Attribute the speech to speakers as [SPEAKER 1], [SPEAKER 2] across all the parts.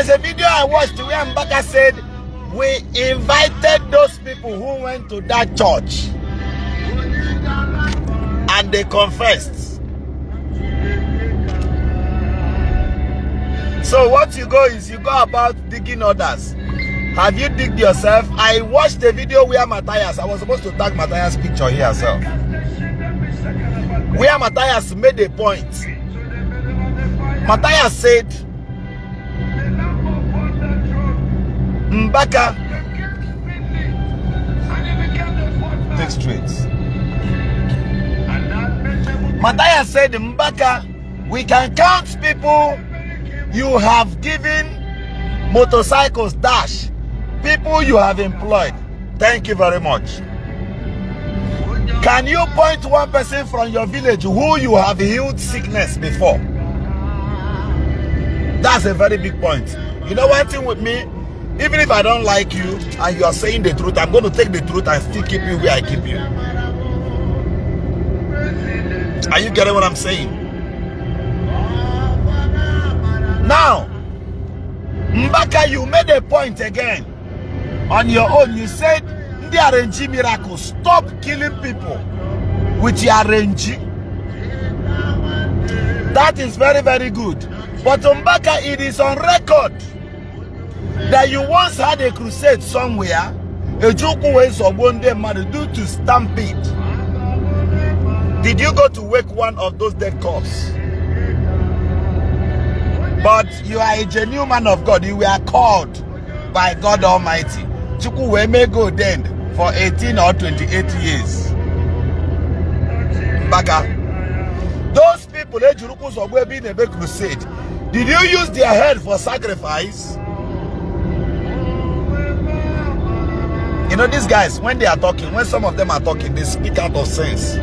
[SPEAKER 1] There's a video I watched where Mbaka said, we invited those people who went to that church and they confessed. So what you go is you go about digging others. Have you digged yourself? I watched the video where Matthias, I was supposed to tag Matthias' picture here as well, where Matthias made a point. Matthias said, Mbaka, take straight. Matthias said, Mbaka, we can count people you have given motorcycles dash, people you have employed. Thank you very much. Can you point one person from your village who you have healed sickness before? That's a very big point. You know one thing with me, even if I don't like you and you are saying the truth, I'm going to take the truth and still keep you where I keep you. Are you getting what I'm saying? Now, Mbaka, you made a point again. On your own, you said, the RNG miracle, stop killing people with your RNG. That is very, very good. But Mbaka, it is on record that you once had a crusade somewhere, a joku ways of one day due to stampede. Did you go to wake one of those dead corpses? But you are a genuine man of God. You were called by God Almighty. Chuku may go then for 18 or 28 years. Mbaka, those people that being a big crusade, did you use their head for sacrifice? You know, these guys, when they are talking, when some of them are talking, they speak out of sense.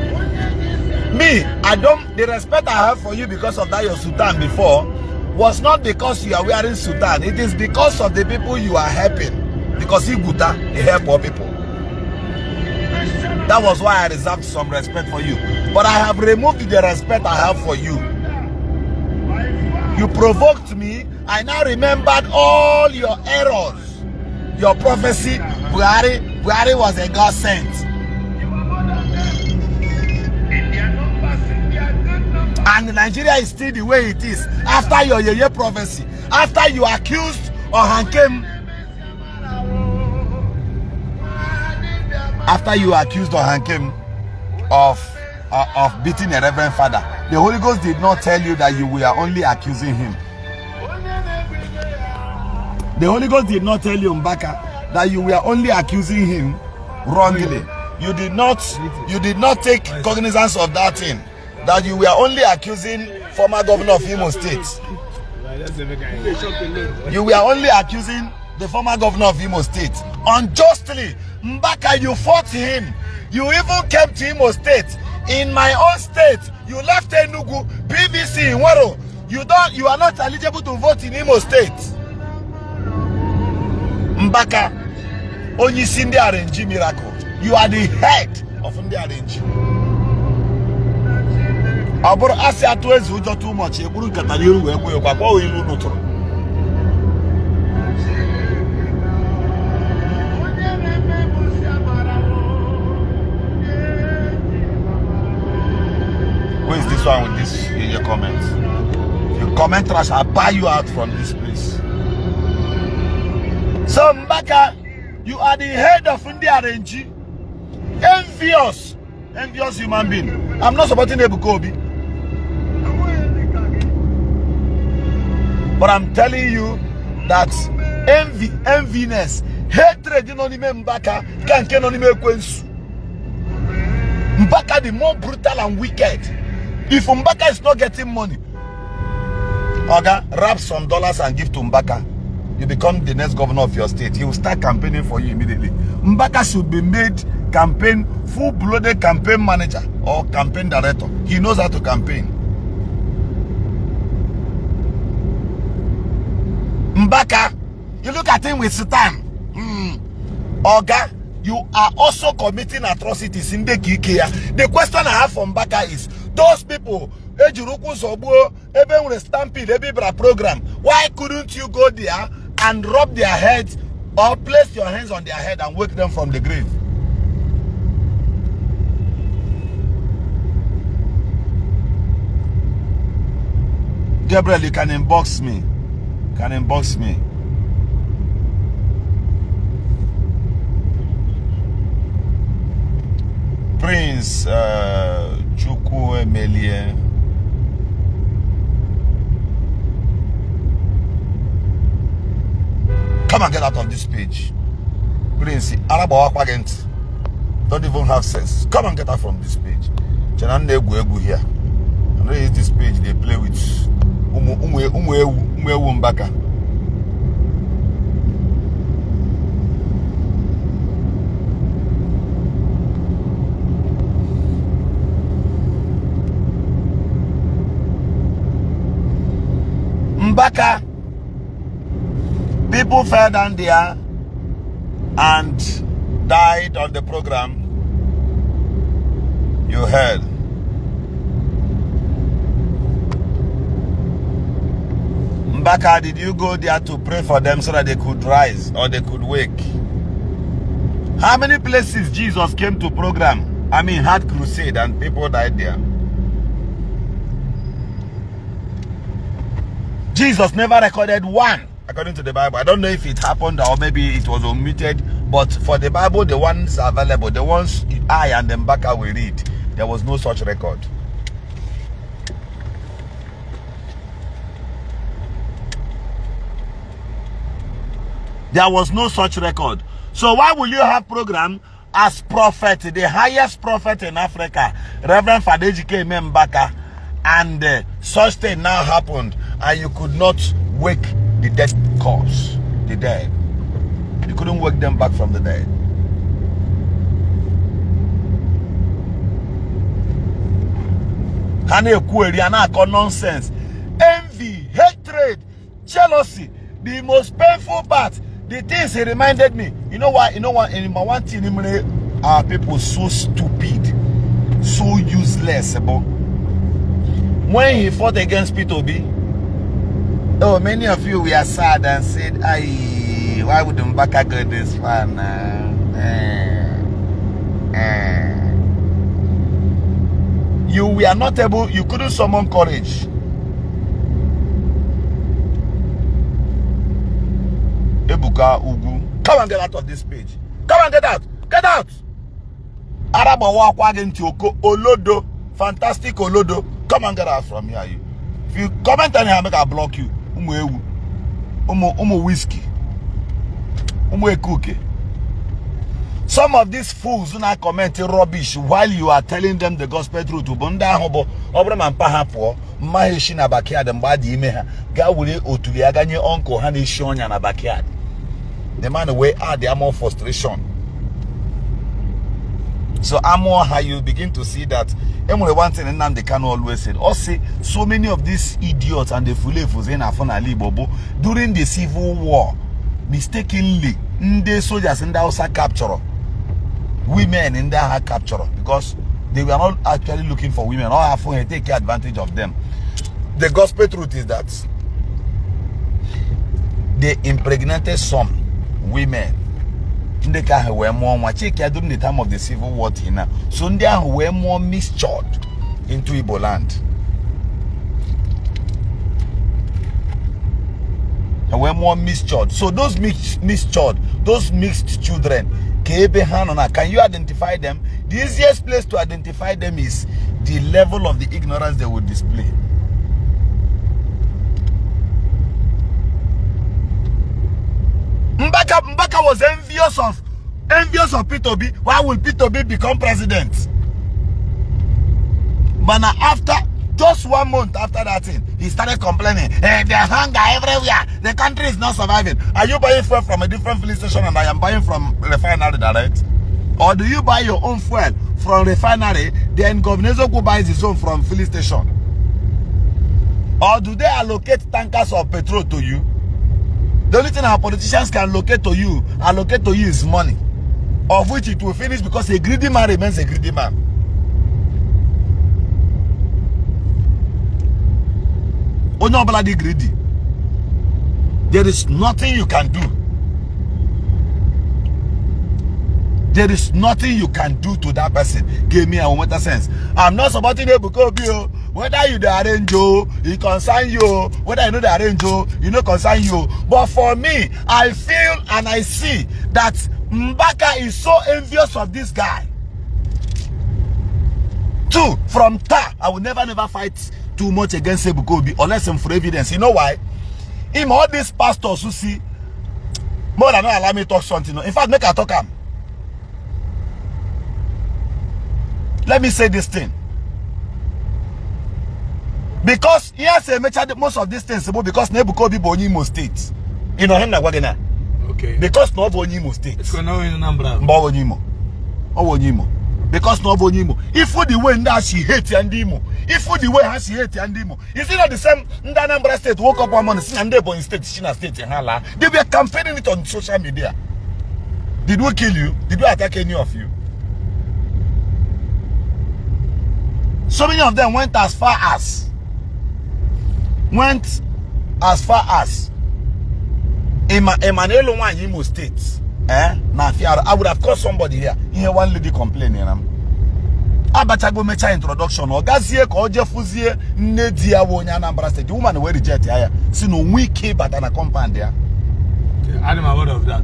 [SPEAKER 1] Me, I don't, the respect I have for you because of that your sultan before was not because you are wearing sultan. It is because of the people you are helping. Because Iguta, they help all people. That was why I reserved some respect for you. But I have removed the respect I have for you. You provoked me. I now remembered all your errors. Your prophecy, Buhari was a God sent. And Nigeria is still the way it is. After your Yeye prophecy, after you accused Ohankem, of beating a reverend father, the Holy Ghost did not tell you that you were only accusing him. The Holy Ghost did not tell you, Mbaka, that you were only accusing him wrongly. You did not take cognizance of that thing. That you were only accusing former governor of Imo State. You were only accusing the former governor of Imo State. Unjustly, Mbaka, you fought him. You even came to Imo State. In my own state, you left Enugu, PVC in Waro. You are not eligible to vote in Imo State. Mbaka, only Ndi RNG miracle. You are the head of Ndi RNG. Aburo asi atuezi ujo too much. Eburu kataliru wekwe kwa ilu nutro. Who is this one with this in your comments? You comment trash, I'll buy you out from this place. So Mbaka, you are the head of Ndi RNG. Envious human being. I'm not supporting Ebuka Obi. But I'm telling you that enviness, hatred in Mbaka can only make Kwensu. Mbaka the more brutal and wicked. If Mbaka is not getting money, Oga, wrap some dollars and give to Mbaka. You become the next governor of your state. He will start campaigning for you immediately. Mbaka should be made full-blooded campaign manager or campaign director. He knows how to campaign. Mbaka, you look at him with Satan. Oga, you are also committing atrocities in the Kikea. The question I have from Mbaka is, Those people, even with stampede, program, why couldn't you go there and rub their heads or place your hands on their head and wake them from the grave? Gabriel, you can inbox me. Prince Chuku Emelie. Come and get out of this page. Prince, don't even have sense. Come and get out from this page. Chenande Egu here. And there is this page they play with Mbaka. Mbaka, people fell down there and died on the program. You heard. Mbaka, did you go there to pray for them so that they could rise or they could wake? How many places Jesus came to program? Had crusade and people died there. Jesus never recorded one, according to the Bible. I don't know if it happened or maybe it was omitted, but for the Bible, the ones available, the ones I and Mbaka will read, there was no such record. There was no such record. So why will you have program as prophet, the highest prophet in Africa, Reverend Fadejike Mbaka, and such thing now happened, and you could not wake the dead corpse, the dead. You couldn't wake them back from the dead. Nonsense, envy, hatred, jealousy, the most painful part. The things he reminded me, you know what? In my one thing, our people so stupid, so useless. When he fought against P2B, oh, many of you were sad and said, why would Mbaka go this far now? You were not able, you couldn't summon courage. Ebuka Obi, come and get out of this page. Come and get out. Get out. Araba Wakwagen Tioko, Olodo, fantastic Olodo. Come and get out from here. If you comment anyhow, I block you. Whiskey. Cookie. Some of these fools who are commenting rubbish while you are telling them the gospel truth. Bunda hobo, Obraman Pahapo, Mahishina backyard and Badi Meha, Gawuli Otuliagani uncle Hani Shonya na backyard. The man away are the more frustration. So more how you begin to see that one thing and they can always say, also so many of these idiots and the fulefus in Afonali Bobo during the civil war, mistakenly the soldiers in the Hausa capture women in the capture because they were not actually looking for women or have to take advantage of them. The gospel truth is that they impregnated some women. They were more during the time of the civil war. So they were more mixtured into Igbo Land. They were more mixtured. So those mixtured, those mixed children, can you identify them? The easiest place to identify them is the level of the ignorance they would display. Mbaka was envious of P2B. Why will P2B become president? But now after just 1 month after that thing, he started complaining. Hey, there's hunger everywhere. The country is not surviving. Are you buying fuel from a different filling station and I am buying from refinery direct? Or do you buy your own fuel from refinery, then Governor Zoku buys his own from filling station? Or do they allocate tankers of petrol to you? The only thing our politicians can allocate to you is money, of which it will finish because a greedy man remains a greedy man. Onye obala di greedy. There is nothing you can do. There is nothing you can do to that person. Give me a better sense. I'm not supporting Ebuka Obi. Whether you the arrange, it concern you. Whether you know the arrange, you know concern you. But for me, I feel and I see that Mbaka is so envious of this guy. Two, from Ta, I will never fight too much against Ebuka Obi unless I'm for evidence. You know why? Him all these pastors who see more than not allow me to talk something. In fact, make I talk him. Let me say this thing. Because yes, I mentioned most of these things because Ebuka Obi Bonimo State. You know him na wagena. Okay. Because no Bonimo State. It's going on in Anambra. Bonimo. Oh Bonimo. Because no Bonimo. If for the way that she hates Andimo. If for the way how she hates Andimo. Is it not the same Anambra State woke up one morning and they in State, China State in Hala. They were campaigning it on social media. Did we kill you? Did we attack any of you? So many of them went as far as Emmanuel one Imo State. I would have called somebody here. Here one lady complaining. Abachago mecha introduction. Ogazie ko ojefuzie nnedia wo nya Anambra State. The woman we reject here. See no wiki but an compound there.
[SPEAKER 2] Okay, I'm aware of that.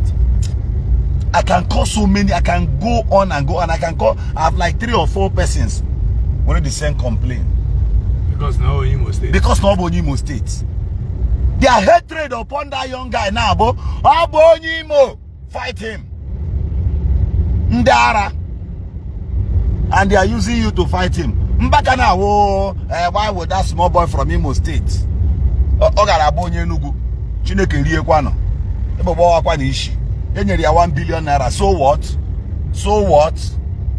[SPEAKER 1] I can call so many. I can go on and go on. I can call. I have like 3 or 4 persons. When the same complaint.
[SPEAKER 2] Because now Imo State.
[SPEAKER 1] Because now Imo State. Their hatred upon that young guy now, Imo, fight him. Ndara. And they are using you to fight him. Mbaka now, why would that small boy from Imo State? Ogarabonye nugu. Chineke riye kwano. Ebo bawa kwa ni Ishi. Enyere ya 1 billion naira. So what? So what?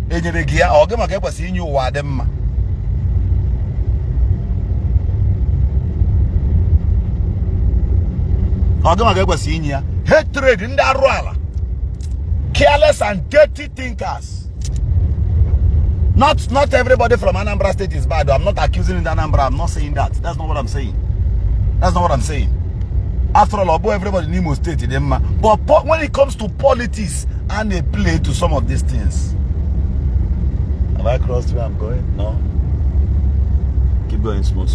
[SPEAKER 1] Enyere gia. Ogema kekwa si inyu wademma. Hatred in that rala. Careless and dirty thinkers. Not everybody from Anambra State is bad. I'm not accusing Anambra. I'm not saying that. That's not what I'm saying. That's not what I'm saying. After all, everybody in Imo State. But when it comes to politics and they play to some of these things. Have I crossed where I'm going? No. Keep going small.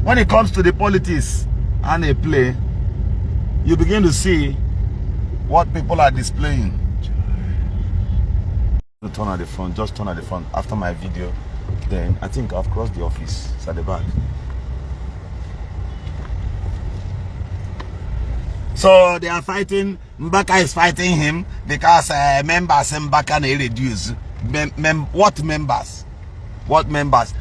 [SPEAKER 1] When it comes to the politics and a play, you begin to see what people are displaying. Turn at the front, just turn at the front after my video. Then I think I've crossed the office. It's at the back. So they are fighting. Mbaka is fighting him because members Mbaka they reduce. What members? What members?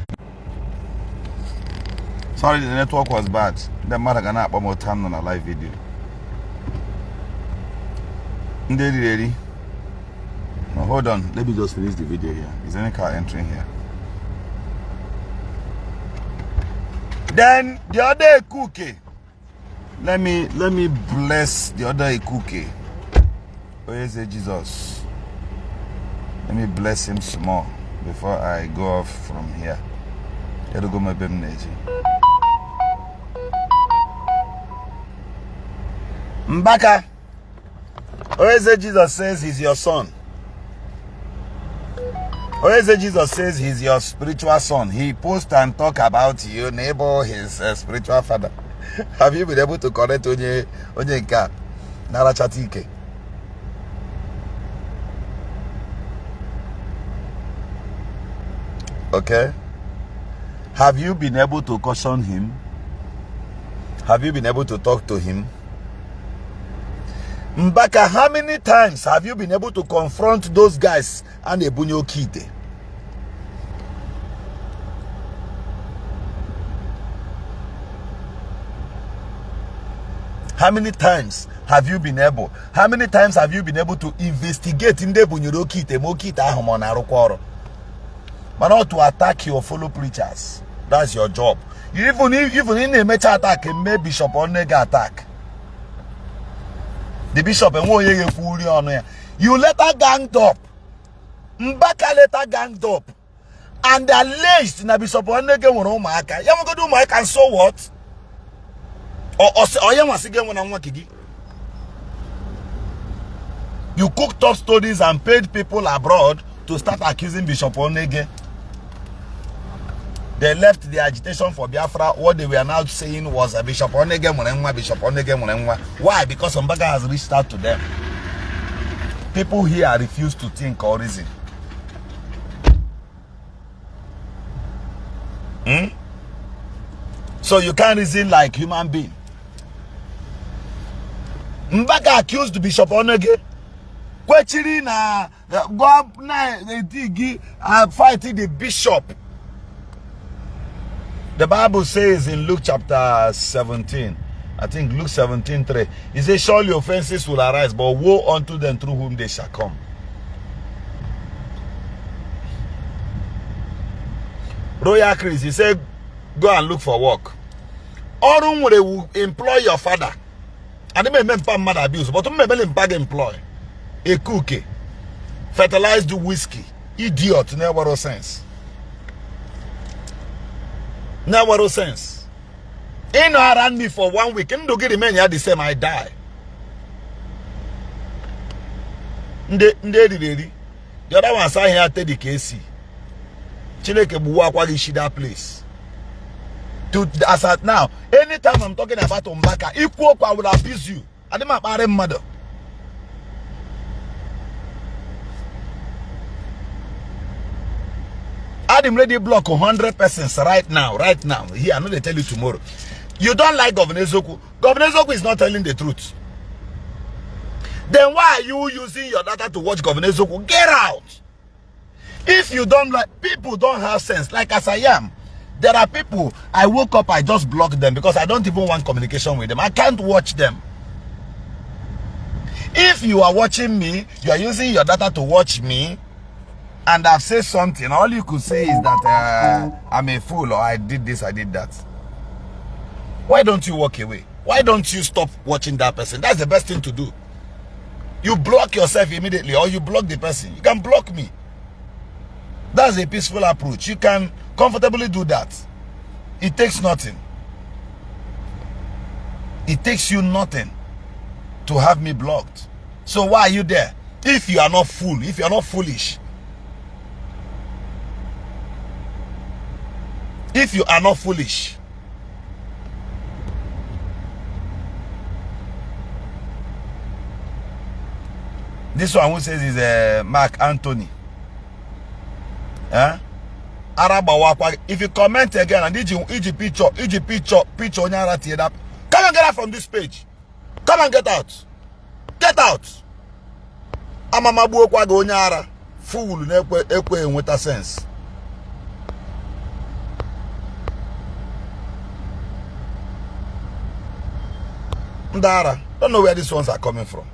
[SPEAKER 1] Sorry, the network was bad. The matter gonna up more time on a live video. Ready? Now hold on. Let me just finish the video here. Is any car entering here? Then the other cookie. Let me bless the other cookie. Where is it, Jesus? Let me bless him some more before I go off from here. Here to go my baby. Mbaka, where is it Jesus says he's your son? Where is it Jesus says he's your spiritual son? He posts and talk about your neighbor, his spiritual father. Have you been able to connect Onye Nka? Nara Chatike. Okay? Have you been able to caution him? Have you been able to talk to him? Mbaka, how many times have you been able to confront those guys and Ebunyo Kite? How many times have you been able? How many times have you been able to investigate in the Ebunyo Kite, Mokita Homonaro, but not to attack your fellow preachers? That's your job. Even in a major attack, a bishop or nega attack. The bishop and you later ganged up. Mbaka later ganged up. And they alleged na Bishop Onege nwere ụmụaka. Ya mo go do ụmụaka and so what? Or ya nwasi ge nwena nwa kigi. You cooked up stories and paid people abroad to start accusing Bishop Onege. They left the agitation for Biafra. What they were now saying was Bishop Onege Murenwa, Bishop Onege Murenwa. Why? Because Mbaka has reached out to them. People here refuse to think or reason. So you can't reason like human being. Mbaka accused Bishop Onege. Kwechiri na go na digi fighting the bishop. The Bible says in Luke chapter 17, I think Luke 17:3, it says, surely offenses will arise, but woe unto them through whom they shall come. Royal Chris, he said, go and look for work. Orun will employ your father. And they may make mad abuse, but they may employ a cookie, fertilized whiskey, idiot, never sense. Never sense. Ain't no around me for 1 week. And don't get the man here the same, I die. The other one say here at the KC. Chineke buwa kwa Ishi that place. As at now, anytime I'm talking about Mbaka, equal I will abuse you. I didn't marry mother. I'm ready to block 100 persons right now. Here, I know they tell you tomorrow. You don't like Governor Zoku. Governor Zoku is not telling the truth. Then why are you using your data to watch Governor Zoku? Get out. If you don't like, people don't have sense. Like as I am, there are people, I woke up, I just block them because I don't even want communication with them. I can't watch them. If you are watching me, you are using your data to watch me, and I've said something, all you could say is that I'm a fool, or I did this, I did that. Why don't you walk away? Why don't you stop watching that person? That's the best thing to do. You block yourself immediately, or you block the person. You can block me. That's a peaceful approach. You can comfortably do that. It takes nothing. It takes you nothing to have me blocked. So why are you there? If you are not fool, if you are not foolish, if you are not foolish, this one who says is Mark Anthony. If you comment again and Iji picture on your right, come and get out from this page. Come and get out. Get out. Amamabu kwa go nyara. Fool ekwe with sense. Ndara, don't know where these ones are coming from.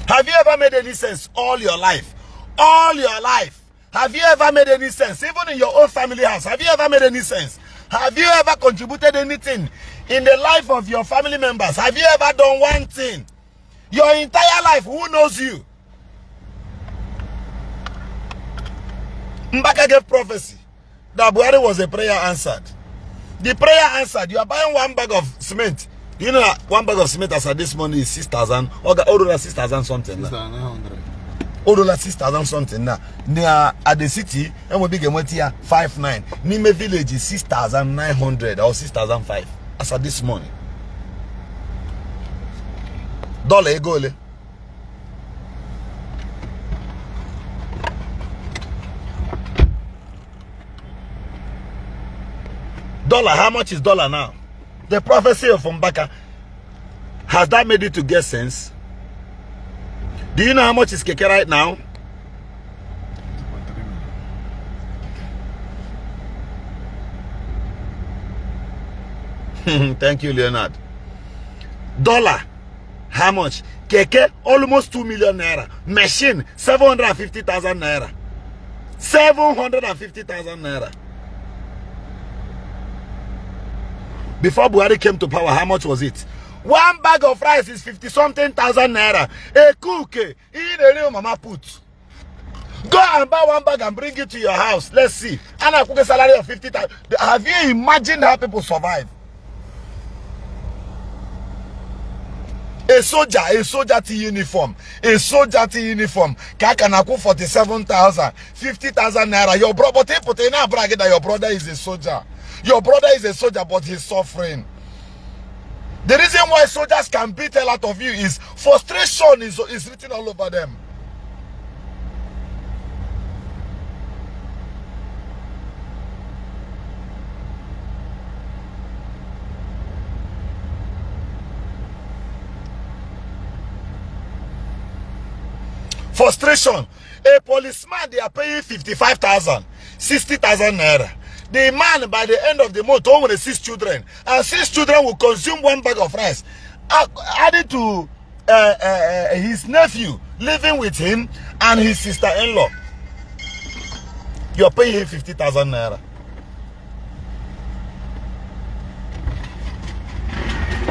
[SPEAKER 1] Have you ever made any sense all your life? All your life. Have you ever made any sense? Even in your own family house, have you ever made any sense? Have you ever contributed anything in the life of your family members? Have you ever done one thing? Your entire life, who knows you? Mbaka gave prophecy that Buhari was a prayer answered. The prayer answered. You are buying 1 bag of cement. You know 1 bag of cement as at this morning is 6,000 or 6,000 something.
[SPEAKER 2] 6,900.
[SPEAKER 1] Odola 6,000 something now. Near at the city, and we begin with here 5,900. Nime village is 6,900 or 6,005 as at this morning. Dollar egole. Dollar, how much is dollar now? The prophecy of Mbaka, has that made it to get sense? Do you know how much is keke right now? Thank you, Leonard. Dollar, how much? Keke, almost 2 million naira. Machine, 750,000 naira. 750,000 naira. Before Buhari came to power, how much was it? 1 bag of rice is 50-something thousand naira. A cookie, in a real mama put. Go and buy one bag and bring it to your house. Let's see. And I put a salary of 50,000. Have you imagined how people survive? A soldier uniform. A soldier uniform. Kakanaku 47,000, 50,000 naira. Your brother, but now bragging that your brother is a soldier. Your brother is a soldier, but he's suffering. The reason why soldiers can beat a lot of you is frustration is written all over them. Frustration. A policeman, they are paying 55,000, 60,000 naira. The man, by the end of the month, only 6 children. And 6 children will consume 1 bag of rice. Added to his nephew living with him and his sister-in-law. You're paying him 50,000 naira.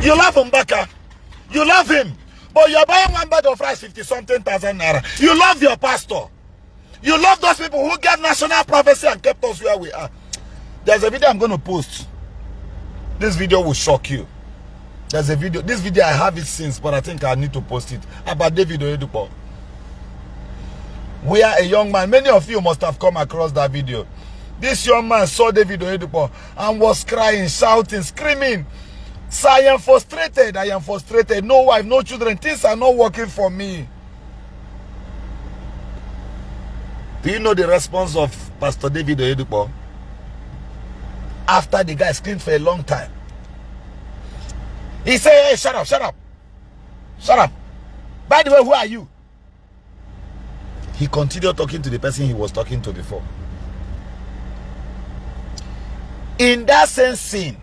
[SPEAKER 1] You love Mbaka. You love him. But you're buying 1 bag of rice, 50-something thousand naira. You love your pastor. You love those people who get national prophecy and kept us where we are. There's a video I'm going to post. This video will shock you. There's a video. This video, I have it since, but I think I need to post it. About David Oyedepo. We are a young man. Many of you must have come across that video. This young man saw David Oyedepo and was crying, shouting, screaming. So I am frustrated. I am frustrated. No wife, no children. Things are not working for me. Do you know the response of Pastor David Oyedepo? After the guy screamed for a long time, he said, hey, shut up, shut up. Shut up. By the way, who are you? He continued talking to the person he was talking to before. In that same scene,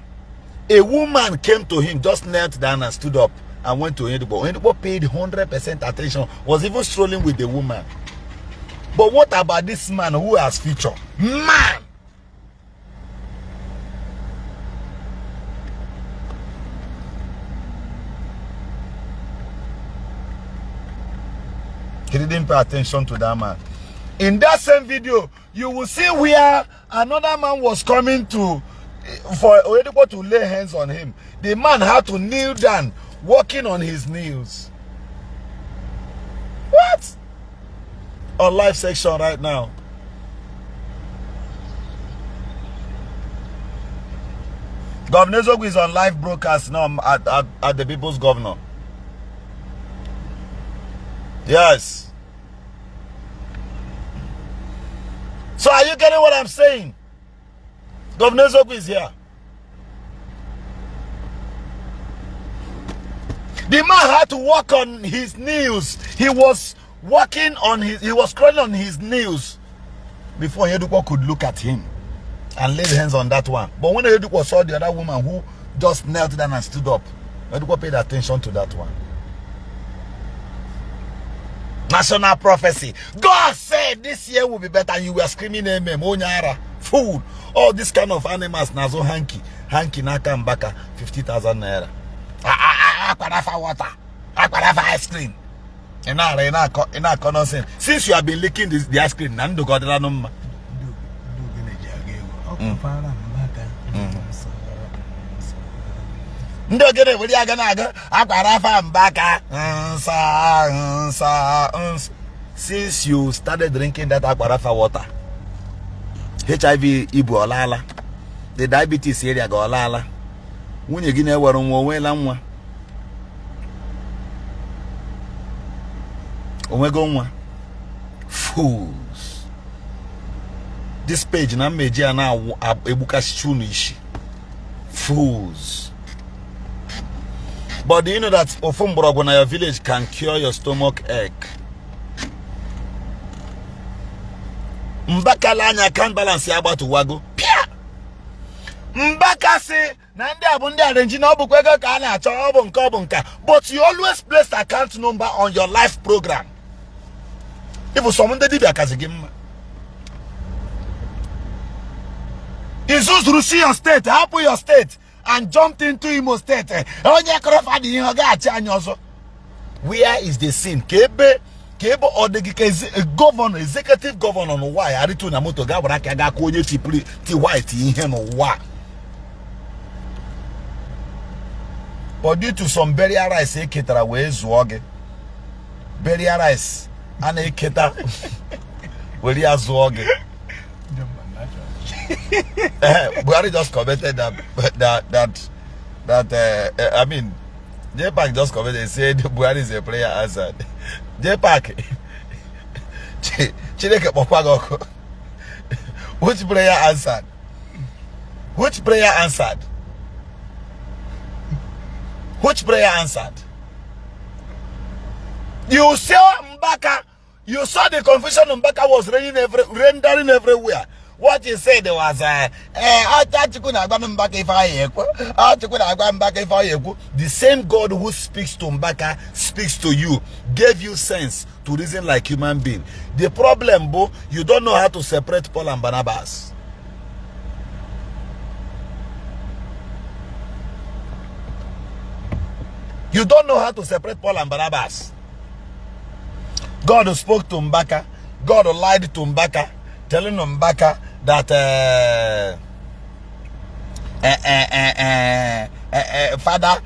[SPEAKER 1] a woman came to him, just knelt down and stood up and went to Oyedepo. Oyedepo paid 100% attention, was even strolling with the woman. But what about this man who has future? Man! He didn't pay attention to that man. In that same video, you will see where another man was coming to for Oyedepo to lay hands on him. The man had to kneel down, walking on his knees. What? On live section right now. Governor Zogu is on live broadcast now at the People's Governor. Yes. So are you getting what I'm saying? Governor Zogu is here. The man had to walk on his knees. He was walking on he was crawling on his knees before Oyedepo could look at him and lay hands on that one. But when Oyedepo saw the other woman who just knelt down and stood up, Oyedepo paid attention to that one. National prophecy. God said this year will be better. You were screaming amen. Onyara, food, all this kind of animals. Nazo hanky naka Mbaka, 50,000 naira. Aquarafa water, aquarafa ice cream. Since you have been licking the ice cream, Nando got that number. Since you started drinking that aquarafa water, HIV Igbo olala, the diabetes area go olala. When you gina warum wela nwa. Omega fools. This page na meji na Ebuka Ishi. Fools. But do you know that Ofumborogwo na your village can cure your stomach ache? Mbaka lanya can't balance ya about to wago. Pia! Mbaka say Nandi abundi arrange na obukwego ka na acho obunka. But you always place the account number on your live program. If someone did be akazigim. Jesus rushi your state, help your state, and jumped into Imo State. Where is the sin? Kebo or the governor, executive governor no why I return a moto gabraka ga konye ti white in here no why. But due to some burial rice, a caterer ways wog burial rice and a cater where he has wog. Buhari just commented that I mean, J-Pack just commented and said Buhari is a prayer answered. J-Pack, which prayer answered? Which prayer answered? Which prayer answered? You saw Mbaka. You saw the confusion Mbaka was rendering everywhere. What he said was, the same God who speaks to Mbaka speaks to you, gave you sense to reason like human being. The problem, Bo, you don't know how to separate Paul and Barnabas. You don't know how to separate Paul and Barnabas. God spoke to Mbaka. God lied to Mbaka, telling Mbaka that Father,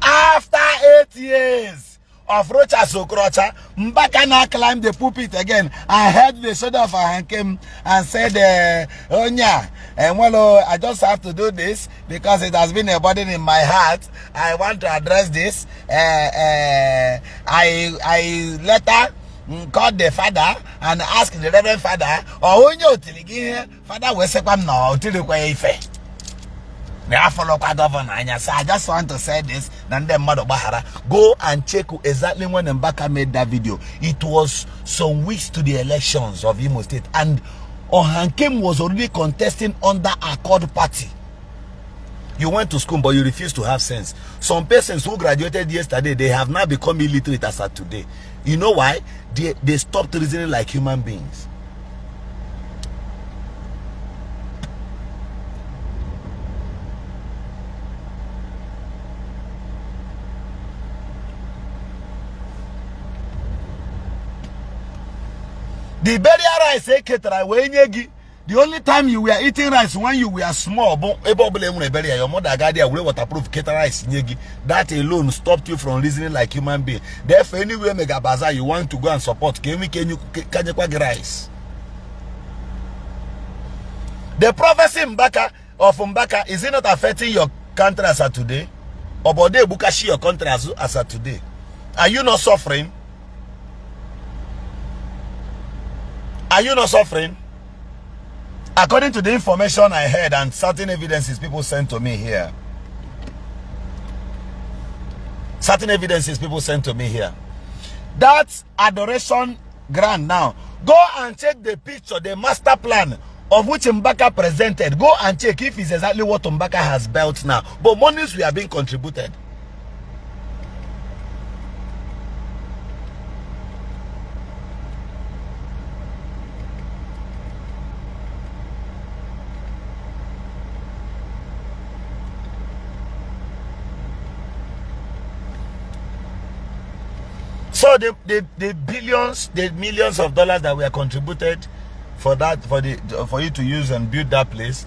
[SPEAKER 1] after 8 years of Rocha Sokrocha, Mbaka now climbed the pulpit again. I heard the shoulder of Hankem and said, Onya, and well, I just have to do this because it has been a burden in my heart. I want to address this. I later called the father and asked the reverend father, oh, Father, we say, no, till you I just want to say this. Go and check exactly when Mbaka made that video. It was some weeks to the elections of Imo State, and Ohankem was already contesting under Accord Party. You went to school, but you refused to have sense. Some persons who graduated yesterday, they have now become illiterate as of today. You know why? They stopped reasoning like human beings. The burial rice, the only time you were eating rice when you were small, your mother got there waterproof rice. That alone stopped you from reasoning like human being. Therefore, anywhere mega bazaar you want to go and support, can you rice? The prophecy of Mbaka, is it not affecting your country as of today? Or Bode Bukashi your country as of today? Are you not suffering? Are you not suffering? According to the information I heard and certain evidences people sent to me here. That's adoration grand now. Go and check the picture, the master plan of which Mbaka presented. Go and check if it's exactly what Mbaka has built now. But monies were being contributed. So the billions, the millions of dollars that were contributed for you to use and build that place,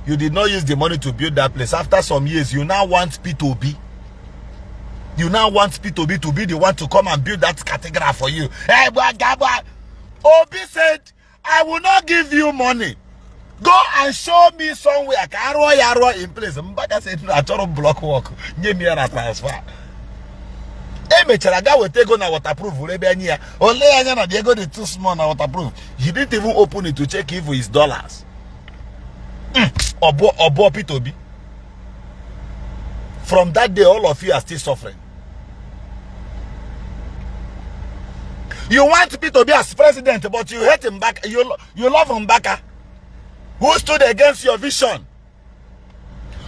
[SPEAKER 1] you did not use the money to build that place. After some years, you now want P2B. You now want P2B to be the one to come and build that category for you. Hey, Obi said, I will not give you money. Go and show me somewhere. In place. Mbaka said, I don't block work. Give me a transfer. Mecharaga will take on a waterproof. Only Diego is too small na waterproof. He didn't even open it to check if it's dollars. Obo P2B. From that day, all of you are still suffering. You want P2B as president, but you hate Mbaka. You love Mbaka, who stood against your vision.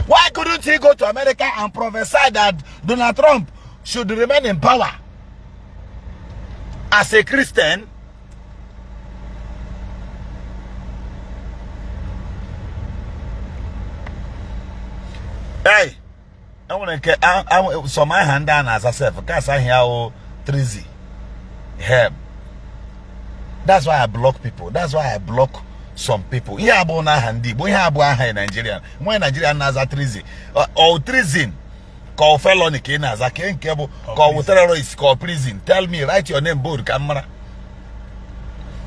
[SPEAKER 1] Why couldn't he go to America and prophesy that Donald Trump should remain in power as a Christian? Hey, I want to get some my hand down as I said because I hear treason, herb. That's why I block people. That's why I block some people. Ihe abu na Ndi Igbo, ihe abu aha in Nigeria. When Nigeria naza treason or treason, call felony ke naza ke nkebo, call terrorist, call prison. Tell me, write your name board camera.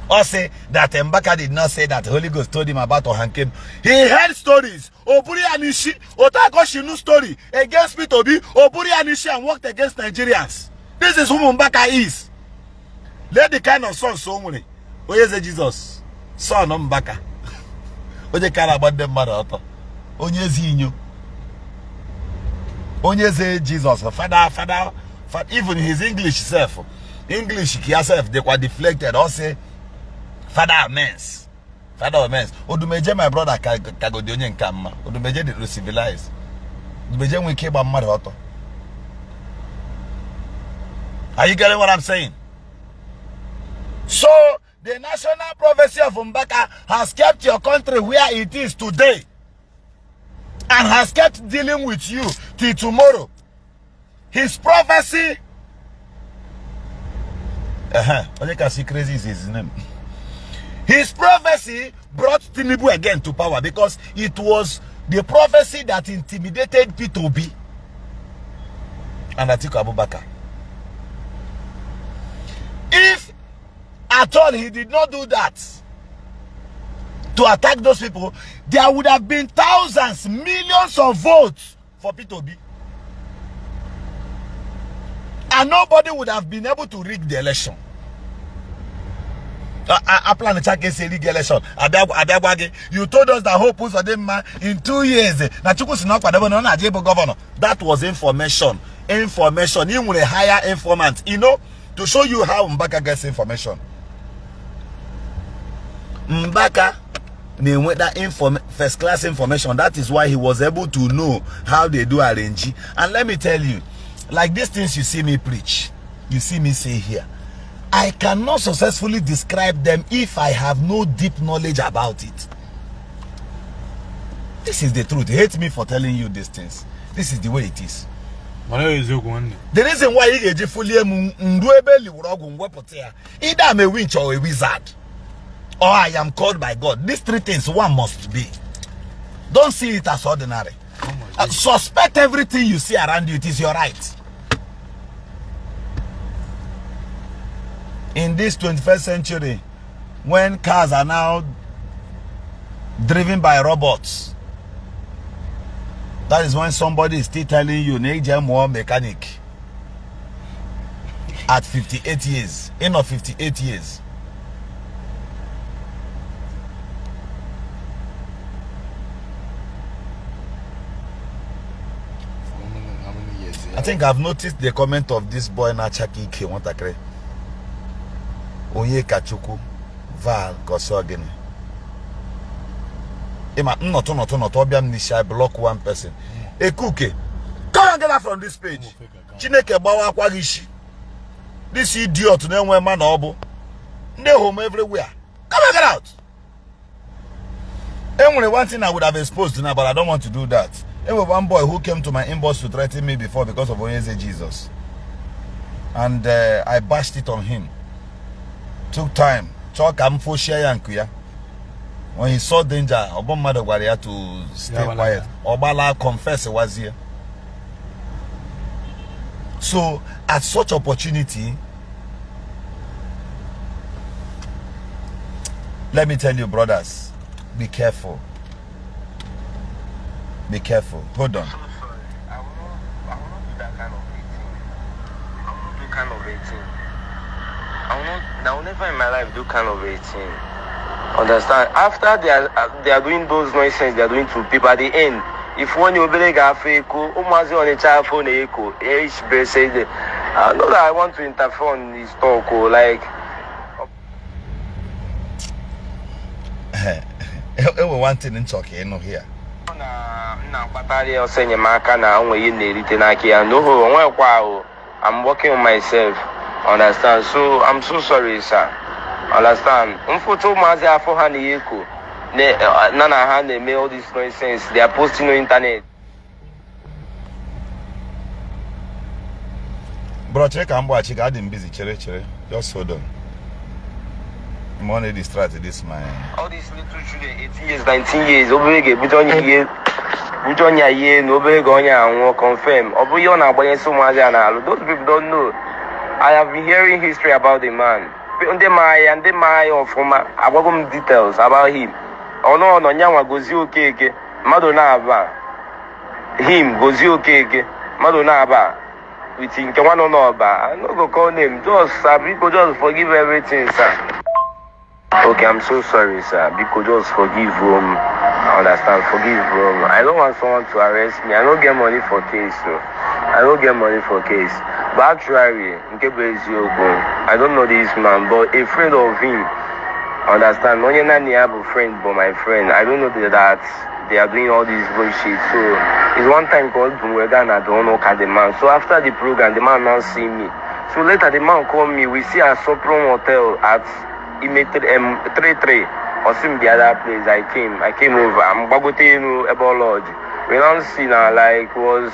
[SPEAKER 1] Or say that Mbaka did not say that the Holy Ghost told him about Ohankem. He heard stories. Oburi and Ishi, Otako Shinu story against P2B, Oburi and Ishi, and worked against Nigerians. This is who Mbaka is. Let the kind of son so many. Where is Jesus? Son of Mbaka. What they care about them mother? Onye zinyo. Onye say Jesus. Father. Even his English self. English yourself, they were deflected. Or say Father Mens. Father Mens. Odumeje my brother Kagodionye Nkama. Odumeje they civilize. Odumeje we came about mother. Are you getting what I'm saying? So, the national prophecy of Mbaka has kept your country where it is today. And has kept dealing with you till tomorrow. His prophecy... Only can see crazy is his name. His prophecy brought Tinubu again to power because it was the prophecy that intimidated P2B and Atiku Abubakar. If at all he did not do that to attack those people, there would have been thousands, millions of votes for P2B. And nobody would have been able to rig the election. I plan to check a rig election. You told us that hope was in 2 years. Governor. That was information. Information. You will hire informant. You know, to show you how Mbaka gets information. Mbaka with that first class information. That is why he was able to know how they do RNG. And let me tell you, like these things you see me preach, you see me say here, I cannot successfully describe them if I have no deep knowledge about it. This is the truth. Hate me for telling you these things. This is the way it is. The reason why you fully either I'm a witch or a wizard, or I am called by God. These three things one must be. Don't see it as ordinary. Suspect everything you see around you. It is your right. In this 21st century, when cars are now driven by robots, that is when somebody is still telling you need more mechanic at 58 years, in of 58 years. I think I've noticed the comment of this boy Nachaki Kewantakre. Onye Kachuku Val Kosogini. Not Obiam Nisha block one person. Ekuke, come and get out from this page. Chineke Bawa Kwagishi. This idiot name man obo. No home everywhere. Come and get out. Anyway, one thing I would have exposed now, but I don't want to do that. There was one boy who came to my inbox to threaten me before because of Onyeze Jesus. And I bashed it on him. Took time. When he saw danger, Obama had to stay quiet. Obala confessed he was here. So, at such opportunity, let me tell you, brothers, be careful. Be careful. Hold on.
[SPEAKER 3] I'm so sorry. I will not do that kind of thing. I will not do kind of a thing. I will never in my life do kind of a thing. Understand? After they are doing those nonsense they are doing to people at the end, if one you believe umazi on a child phone say I know that I want to interfere on this talk like
[SPEAKER 1] one thing in talk here.
[SPEAKER 3] I'm working on myself. Understand? So I'm so sorry, sir. Understand? They make all this nonsense. They are posting on the internet.
[SPEAKER 1] Bro, check and watch. I didn't busy. Chere. Just hold on. I'm only distracted. This man.
[SPEAKER 3] All these little children, 18 years, 19 years, obege, but on your year, nobody going and confirm. Those people don't know. I have been hearing history about the man. And they my from about details about him. Oh no, Nyama goes okay. Madonna him goes okay. Madonna we think one or no I'm not gonna call him. Just people just forgive everything, sir. Okay, I'm so sorry, sir. People just forgive him. I understand, forgive him. I don't want someone to arrest me. I don't get money for case, so I don't get money for case. But actually, I don't know this man, but a friend of him, understand, not a friend, but my friend, I don't know that they are doing all this bullshit. So it's one time called Bumwegan, I don't know the man. So after the program, the man now see me. So later the man called me. We see a Sopron hotel at Imeted 33 or some the other place. I came over. I'm Bagoteno about Lodge. We now see now like was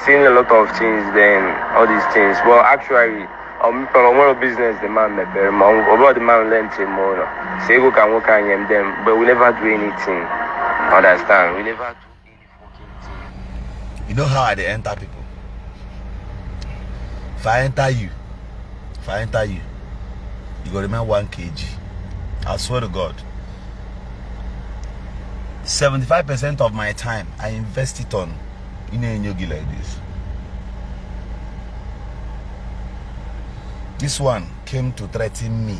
[SPEAKER 3] seeing a lot of things then, all these things. But actually, one business the man about the man learned more. Say go can work on them, but we never do anything. Understand? We never do any fucking thing.
[SPEAKER 1] You know how I enter people? If I enter you, you go remain 1 kg. I swear to God. 75% of my time I invest it on in a yogi like this. This one came to threaten me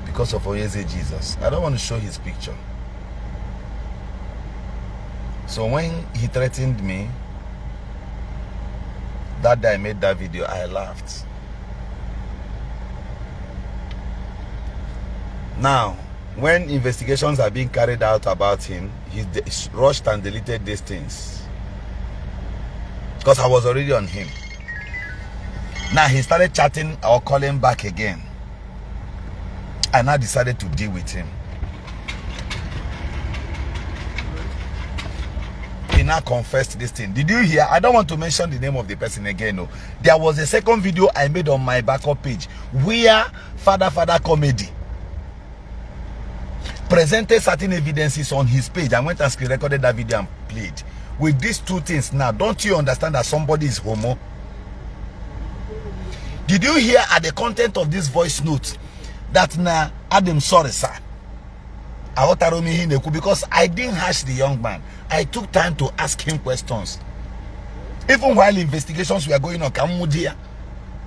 [SPEAKER 1] because of Oyeze Jesus. I don't want to show his picture. So when he threatened me, that day I made that video, I laughed. Now, when investigations are being carried out about him, he rushed and deleted these things. Because I was already on him. Now he started chatting or calling back again. I now decided to deal with him. He now confessed this thing. Did you hear? I don't want to mention the name of the person again. No. There was a second video I made on my backup page where Father Comedy presented certain evidences on his page. I went and screen recorded that video and played. With these two things now, don't you understand that somebody is homo? Did you hear at the content of this voice note that now Adam sorry sir? Because I didn't hash the young man. I took time to ask him questions. Even while investigations were going on, Kamudia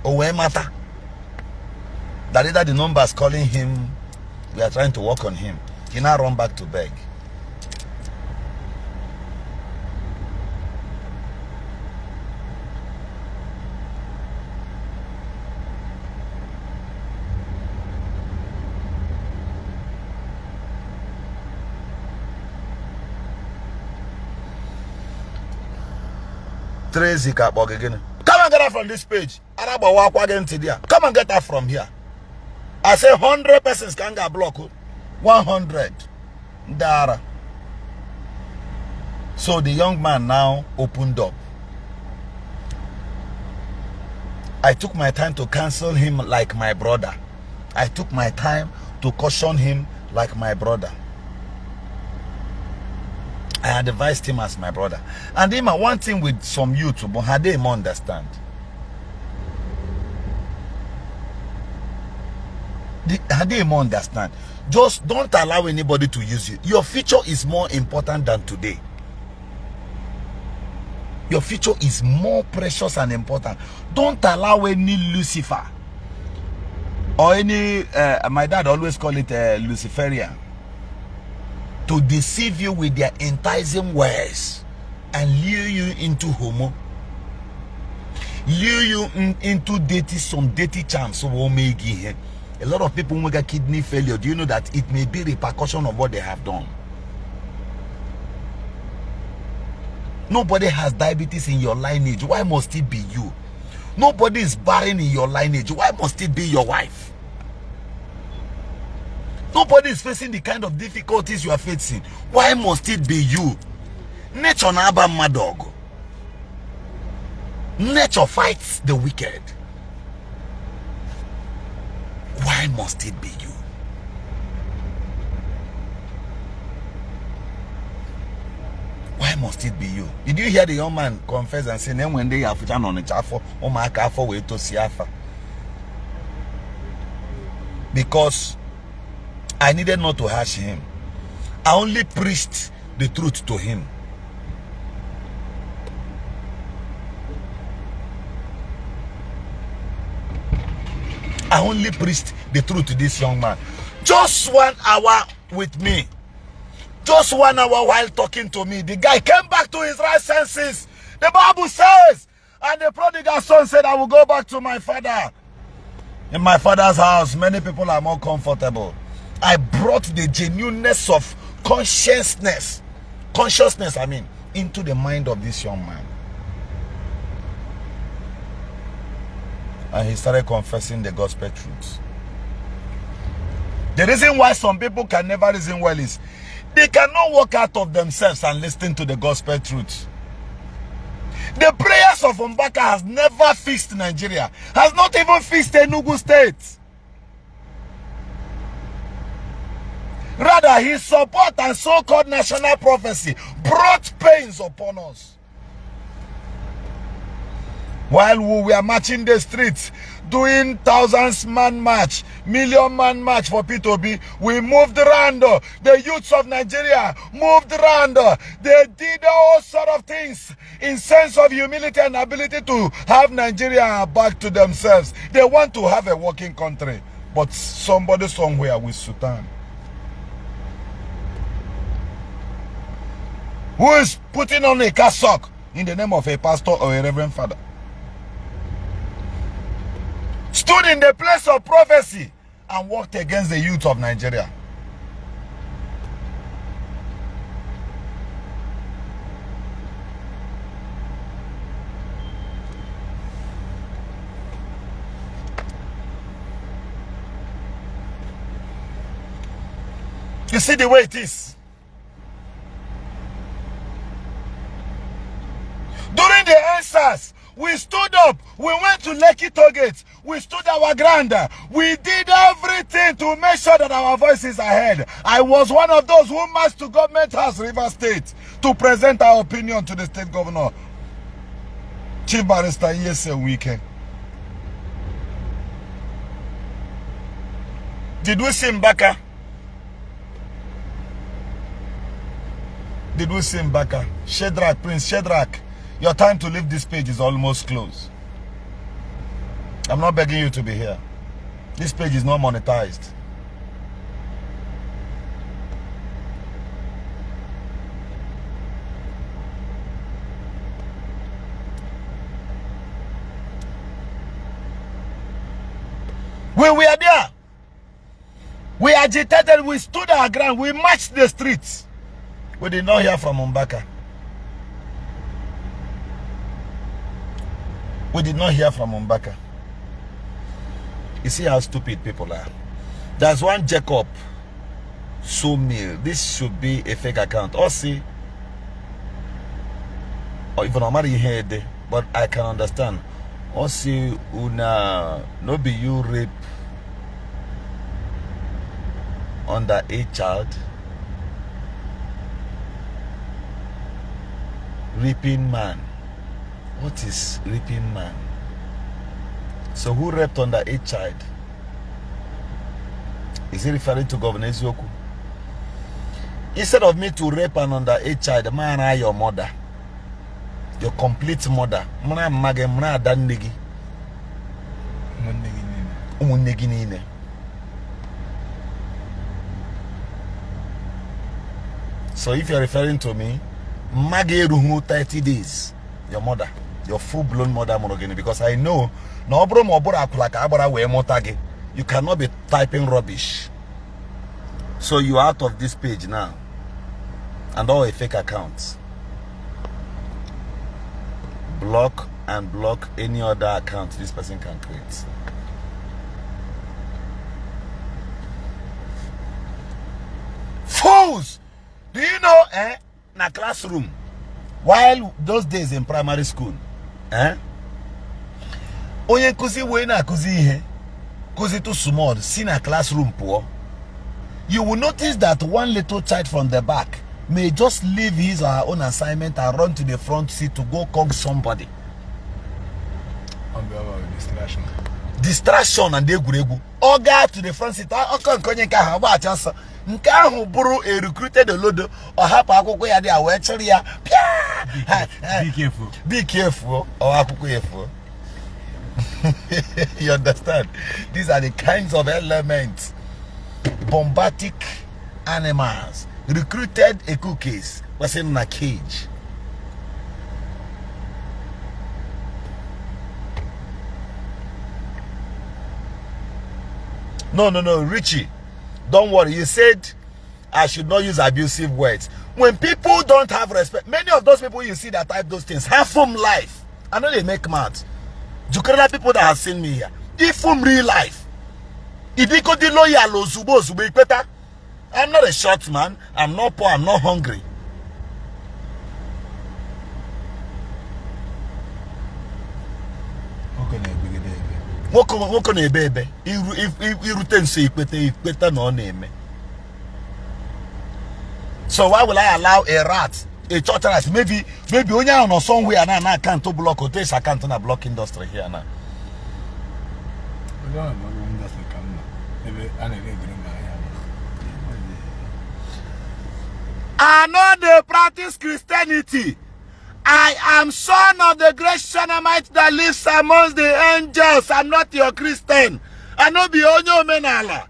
[SPEAKER 1] or where matter. That either the numbers calling him, we are trying to work on him. He now run back to beg. Tracy Kapog again. Come and get her from this page. Come and get her from here. I say 100 persons can get blocked. 100. Dara. So the young man now opened up. I took my time to counsel him like my brother. I took my time to caution him like my brother. I advised him as my brother. And him, one thing with some youth, but how they understand. How they understand. Just don't allow anybody to use you. Your future is more important than today. Your future is more precious and important. Don't allow any Lucifer or any, my dad always call it Luciferian, to deceive you with their enticing words and lure you into homo. Lure you into some dirty charms. A lot of people will get kidney failure. Do you know that it may be repercussion of what they have done? Nobody has diabetes in your lineage. Why must it be you? Nobody is barren in your lineage. Why must it be your wife? Nobody is facing the kind of difficulties you are facing. Why must it be you? Nature naba madog. Nature fights the wicked. Why must it be you? Why must it be you? Did you hear the young man confess and say, "Then when they have done on the chafo, oh my careful way to siafa"? Because I needed not to harsh him. I only preached the truth to him. I only preached the truth to this young man. Just 1 hour with me. Just 1 hour while talking to me. The guy came back to his right senses. The Bible says, and the prodigal son said, "I will go back to my father. In my father's house, many people are more comfortable." I brought the genuineness of consciousness, into the mind of this young man. And he started confessing the gospel truths. The reason why some people can never reason well is they cannot walk out of themselves and listen to the gospel truth. The prayers of Mbaka has never fixed Nigeria, has not even fixed Enugu State. Rather, his support and so-called national prophecy brought pains upon us. While we were marching the streets, doing thousands-man march, million-man march for P2B, we moved around. The youths of Nigeria moved around. They did all sort of things in sense of humility and ability to have Nigeria back to themselves. They want to have a working country, but somebody somewhere will sultan. Who is putting on a cassock in the name of a pastor or a reverend father? Stood in the place of prophecy and worked against the youth of Nigeria. You see the way it is. During the answers, we stood up, we went to Lekki Tollgate, we stood our ground, we did everything to make sure that our voices are heard. I was one of those who marched to Government House, River State, to present our opinion to the State Governor, Chief Barrister Yese Wike. Did we see Mbaka? Did we see Mbaka? Shadrach, Prince Shadrach, your time to leave this page is almost closed. I'm not begging you to be here. This page is not monetized. We were there. We agitated, we stood our ground, we marched the streets. We did not hear from Mbaka. We did not hear from Mbaka. You see how stupid people are. There's one Jacob Sumil. This should be a fake account. Or see, or even I'm heard, but I can understand. Or see, una no be you rape under a child. Raping man. What is raping man? So who raped under a child? Is he referring to Governor Isiagu? Instead of me to rape an underage child, man, I your mother. Your complete mother. Mna mage mna danegi. Umunegi nine. So if you're referring to me, mage ruhu 30 days. Your mother. Your full-blown mother monogamy, because I know you cannot be typing rubbish. So you're out of this page now, and all a fake accounts. Block and block any other account this person can create. Fools! Do you know, in a classroom, while those days in primary school, onye nkuzi we na akuzi ihe Because too small, see in a classroom poor. You will notice that one little child from the back may just leave his or her own assignment and run to the front seat to go conk somebody.
[SPEAKER 2] Distraction.
[SPEAKER 1] Distraction and egwuregwu. Oga to the front seat. Oko nkonye nke ahụ agba achasa. Nke ahụ bụrụ a recruited olodo or hapụ akwụkwọ ya dị a wee chịrị ya.
[SPEAKER 2] Be careful.
[SPEAKER 1] Be careful or akwụkwọ efu. You understand? These are the kinds of elements. Bombastic animals recruited a cookies was in a cage. No, Richie, don't worry. You said I should not use abusive words. When people don't have respect, many of those people you see that type those things have from life. I know they make mad. Jukera people that have seen me here, if from real life, I'm not a short man. I'm not poor. I'm not hungry. So why will I allow a rat, a church rat, maybe only on somewhere now can't to block or taste a can't on a block industry here now. I know they practice Christianity. I am son of the great Shanamite that lives amongst the angels. I'm not your Christian. I know be only Omenala.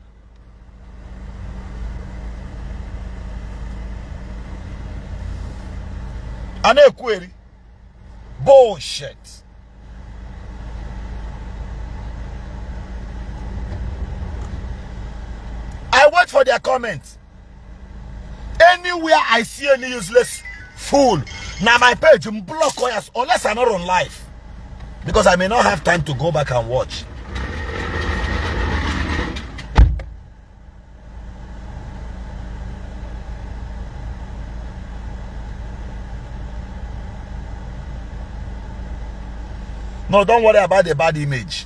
[SPEAKER 1] I know query. Bullshit. I wait for their comments. Anywhere I see any useless fool, now my page block unless I'm not on live, because I may not have time to go back and watch. No, don't worry about the bad image.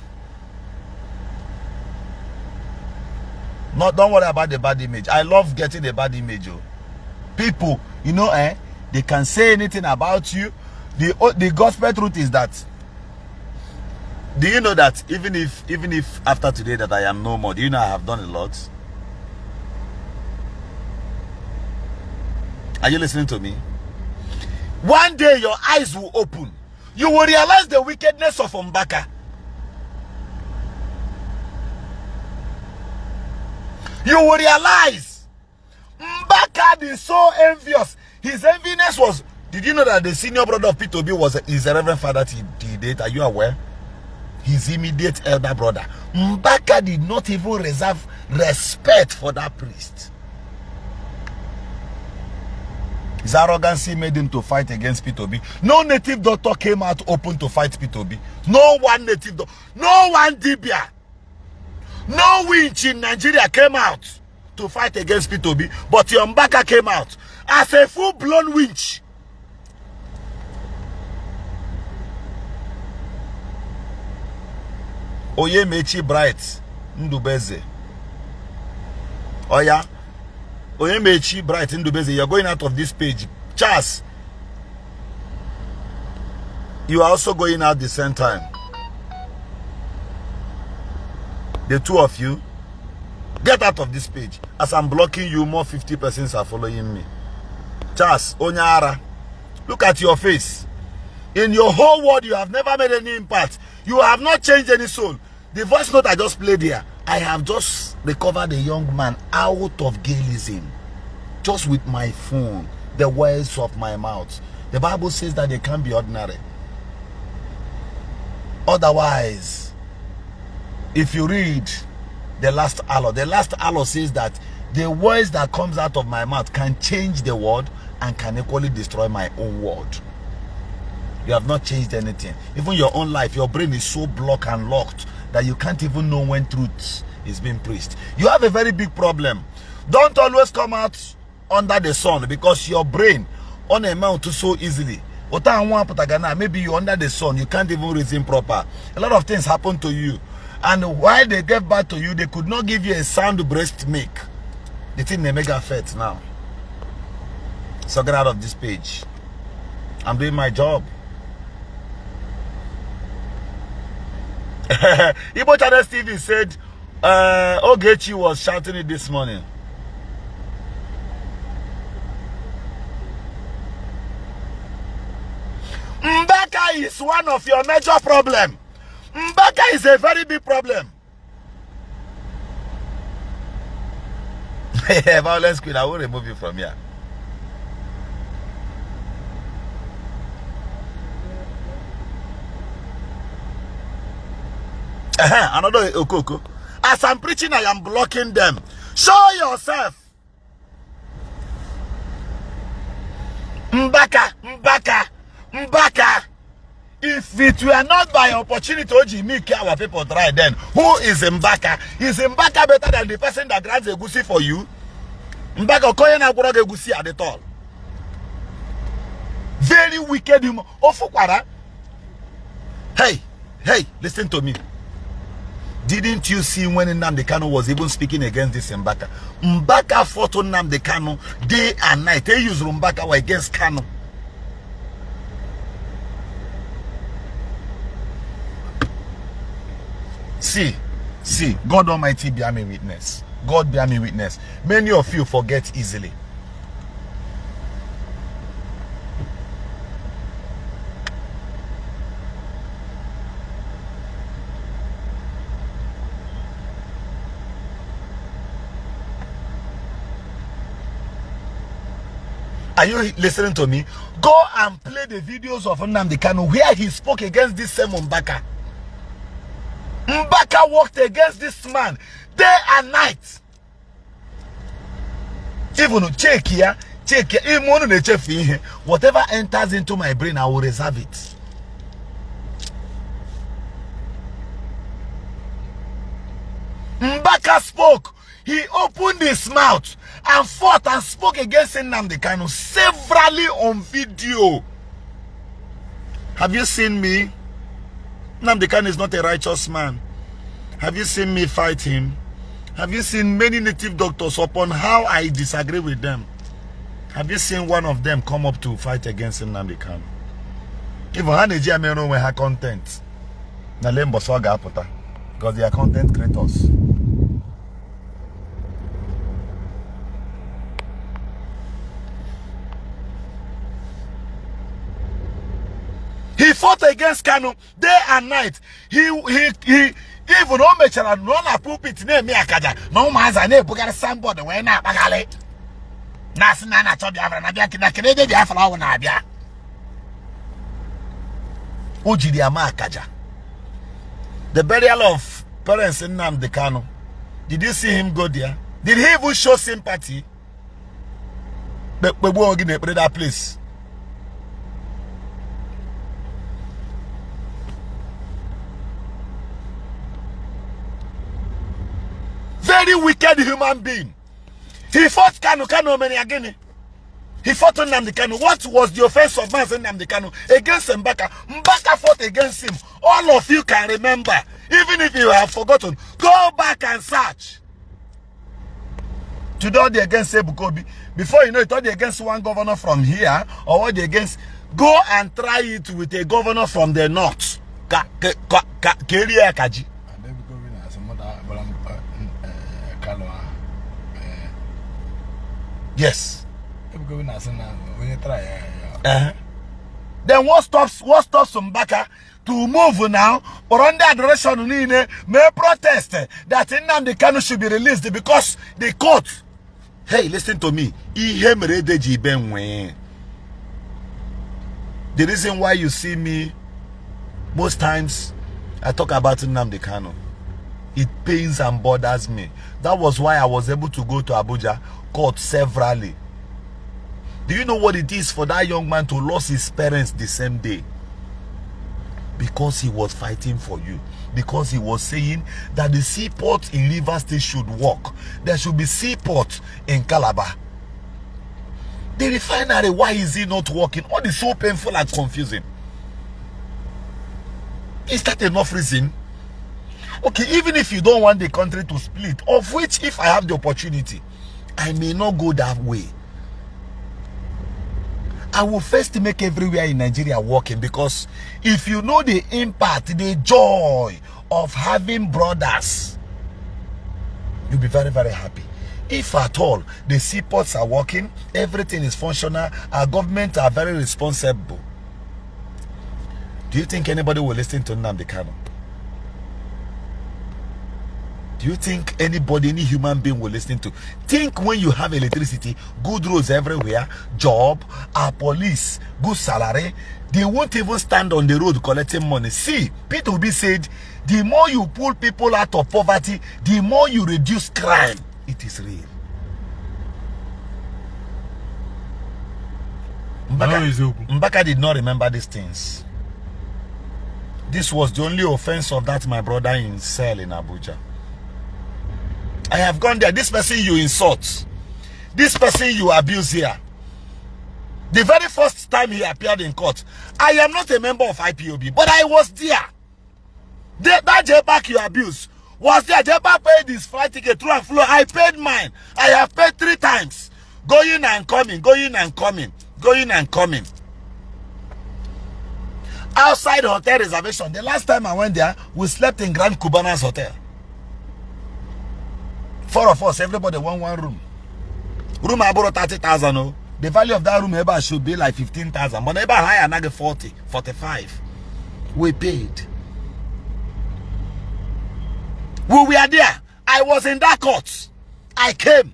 [SPEAKER 1] No, don't worry about the bad image. I love getting the bad image. Oh. People, you know, they can say anything about you. The gospel truth is that, do you know that even if after today that I am no more, do you know I have done a lot? Are you listening to me? One day your eyes will open. You will realize the wickedness of Mbaka. You will realize Mbaka is so envious. His enviness was, did you know that the senior brother of Peter Obi was his reverend father till date? Are you aware? His immediate elder brother. Mbaka did not even reserve respect for that priest. His arrogancy made him to fight against Peter Obi. No native doctor came out open to fight Peter Obi. No one native doctor, no one Dibia, no winch in Nigeria came out to fight against Peter Obi, but your Mbaka came out as a full-blown winch. Oye Mechi Bright Ndubeze. Oya. Oye Mechi Bright Ndubeze. You're going out of this page. Charles. You are also going out the same time. The two of you. Get out of this page. As I'm blocking you, more 50 persons are following me. Charles, Onyara, look at your face. In your whole world, you have never made any impact. You have not changed any soul. The voice note I just played here, I have just recovered a young man out of Gayism. Just with my phone, the words of my mouth. The Bible says that they can't be ordinary. Otherwise, if you read the last Allah says that the words that comes out of my mouth can change the world and can equally destroy my own world. You have not changed anything. Even your own life, your brain is so blocked and locked that you can't even know when truth is being preached. You have a very big problem. Don't always come out under the sun, because your brain on a mount so easily. Maybe you're under the sun, you can't even reason proper. A lot of things happen to you. And while they gave birth to you, they could not give you a sound breast milk. The thing they mega fat now. So get out of this page. I'm doing my job. Igbo Channel TV said Ogechi was shouting it this morning. Mbaka is one of your major problems. Mbaka is a very big problem. Violence queen, I will remove you from here. Another Okoko. As I'm preaching, I am blocking them. Show yourself. Mbaka, Mbaka, Mbaka. If it were not by opportunity, our people try then. Who is Mbaka? Is Mbaka better than the person that grants a goosey for you? Mbaka koyena gura goosey at the all. Very wicked human. Ofukwara. Hey, listen to me. Didn't you see when Nnamdi Kanu was even speaking against this Mbaka? Mbaka fought Nnamdi Kanu day and night. They used Mbaka against Kanu. See, God Almighty bear me witness. God bear me witness. Many of you forget easily. Are you listening to me? Go and play the videos of Nnamdi Kanu where he spoke against this same Mbaka. Mbaka walked against this man day and night. Even check here, whatever enters into my brain, I will reserve it. Mbaka spoke. He opened his mouth and fought and spoke against Nnamdi Kanu severally on video. Have you seen me? Nnamdi Kanu is not a righteous man. Have you seen me fight him? Have you seen many native doctors upon how I disagree with them? Have you seen one of them come up to fight against Nnamdi Kanu? Even Haneji Ameno when her content. Na lembo swaga apota. Because they are content creators. He fought against Kanu day and night. He even no mechara no na pulpit na emi akaja. No manza na ebugara somebody we na akpagale. Na sina na cho Biafra na bia kina kene de Biafra wo na bia. Ojiri ama akaja. The burial of parents in Nnamdi Kanu. Did you see him go there? Did he even show sympathy? But we go in that place. Very wicked human being. He fought Kanu many again. He fought Nnamdi Kanu. What was the offense of man Nnamdi Kanu against Mbaka? Mbaka fought against him. All of you can remember. Even if you have forgotten, go back and search. To do the against Ebuka Obi. Before you know it, all the against one governor from here, or what the against, go and try it with a governor from the north. Kaji. Yes. Then what stops Mbaka to move now or under direction may protest that Nnamdi Kanu should be released because the court. Hey, listen to me. The reason why you see me most times I talk about Nnamdi Kanu, it pains and bothers me. That was why I was able to go to Abuja court severally. Do you know what it is for that young man to lose his parents the same day? Because he was fighting for you. Because he was saying that the seaport in Rivers State should work. There should be seaport in Calabar. The refinery, why is it not working? All is so painful and confusing. Is that enough reason? Okay, even if you don't want the country to split, of which if I have the opportunity, I may not go that way. I will first make everywhere in Nigeria working, because if you know the impact, the joy of having brothers, you'll be very, very happy. If at all the seaports are working, everything is functional, our government are very responsible, do you think anybody will listen to Nnamdi Kanu? Do you think anybody, any human being will listen to? Think when you have electricity, good roads everywhere, job, our police, good salary, they won't even stand on the road collecting money. See, Peter Obi said, the more you pull people out of poverty, the more you reduce crime. It is real. Mbaka did not remember these things. This was the only offense of that my brother in cell in Abuja. I have gone there. This person you insult, this person you abuse here. The very first time he appeared in court, I am not a member of IPOB, but I was there. That J-Back you abuse was there. J-Back paid his flight ticket through and flow. I paid mine. I have paid 3 times. Going and coming, going and coming, going and coming. Outside hotel reservation. The last time I went there, we slept in Grand Cubana's hotel. 4 of us, everybody one room. Room I borrowed 30,000. Oh. The value of that room ever should be like 15,000. But ever higher, now 40, 45. We paid. We were there. I was in that court. I came.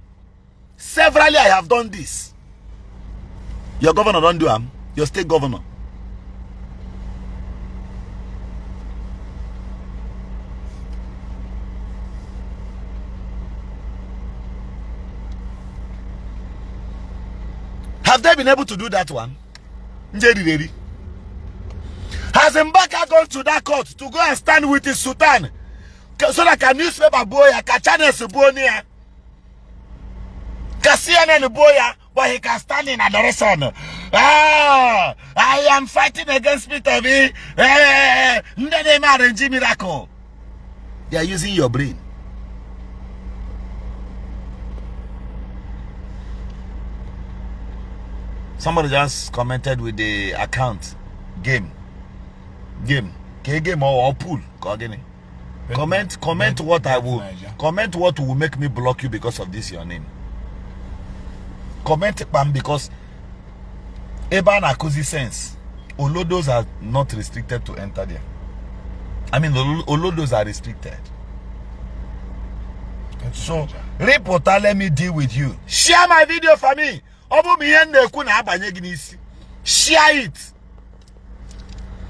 [SPEAKER 1] Severally, I have done this. Your governor don't do them. Your state governor. Have they been able to do that one? Has Mbaka gone to that court to go and stand with his sultan? So that a newspaper boy, a channel boy, CNN boy, but he can stand in adoration. Ah, I am fighting against Peter Obi. Miracle. They are using your brain. Somebody just commented with the account game or pool. Comment what I will comment what will make me block you because of this your name. Comment Pam, because Eban Akuzi sense Olodos are not restricted to enter there. I mean Olodos are restricted. So reporter, let me deal with you. Share my video for me. Share it.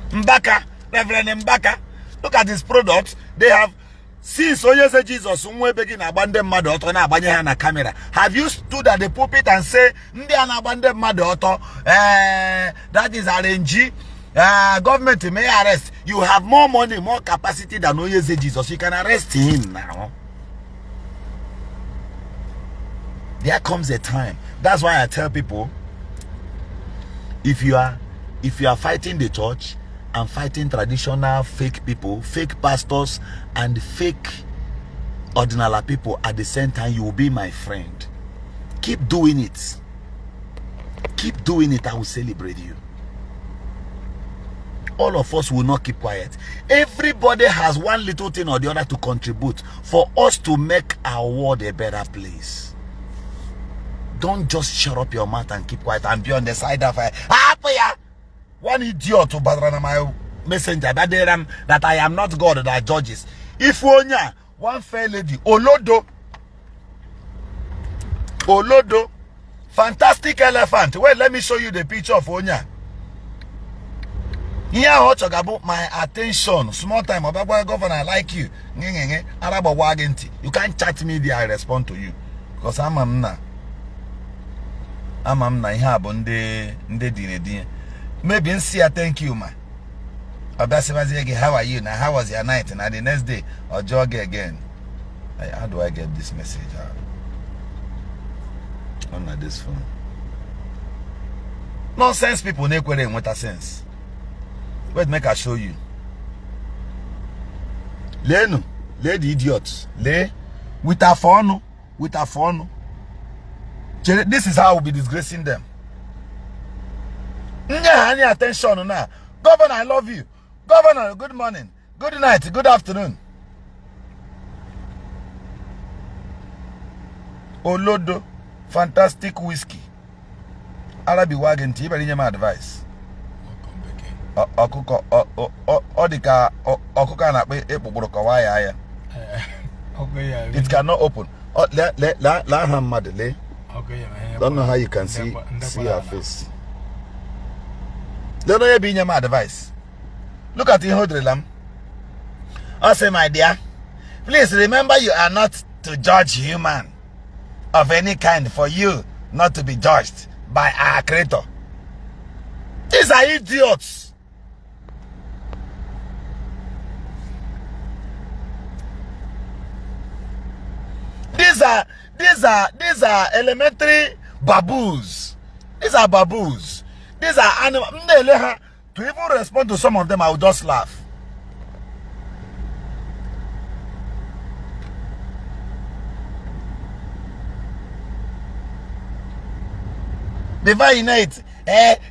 [SPEAKER 1] Mbaka, Reverend Mbaka, look at this product. They have since Jesus begin abandon mother na camera. Have you stood at the pulpit and say abandon mother that is RNG? Government may arrest. You have more money, more capacity than Jesus. You can arrest him now. There comes a time. That's why I tell people, if you are fighting the church and fighting traditional fake people, fake pastors and fake Omenala people at the same time, you will be my friend. Keep doing it. Keep doing it. I will celebrate you. All of us will not keep quiet. Everybody has one little thing or the other to contribute for us to make our world a better place. Don't just shut up your mouth and keep quiet and be on the side of one idiot to bother my messenger that I am not God that judges. If one fair lady, Olodo, fantastic elephant. Wait, let me show you the picture of Onya. Here, about my attention. Small time, governor, I like you. You can't chat me there, I respond to you. Because I'm not. I'm not here, maybe see thank you, man. How are you now? How was your night? And the next day, I'll jog again. How do I get this message out? On this phone. Nonsense people, what a sense. Wait, make I show you. Lenu, Lady idiots. Lay with a phone. With a phone. This is how we'll be disgracing them. Any attention now. Governor, I love you. Governor, good morning. Good night. Good afternoon. Olodo. Fantastic whiskey. Arabi wagon tea. But in my advice. Okuko. Odika. Okuka na pe epoburuka waya. It cannot open. La hamadele. Don't know how you can see her face. Don't know you being my advice. Look at Ihodrelam. I say, my dear, please remember you are not to judge human of any kind for you not to be judged by our creator. These are idiots. These are elementary baboons. These are baboons. These are animals. To even respond to some of them, I will just laugh. Before you know it,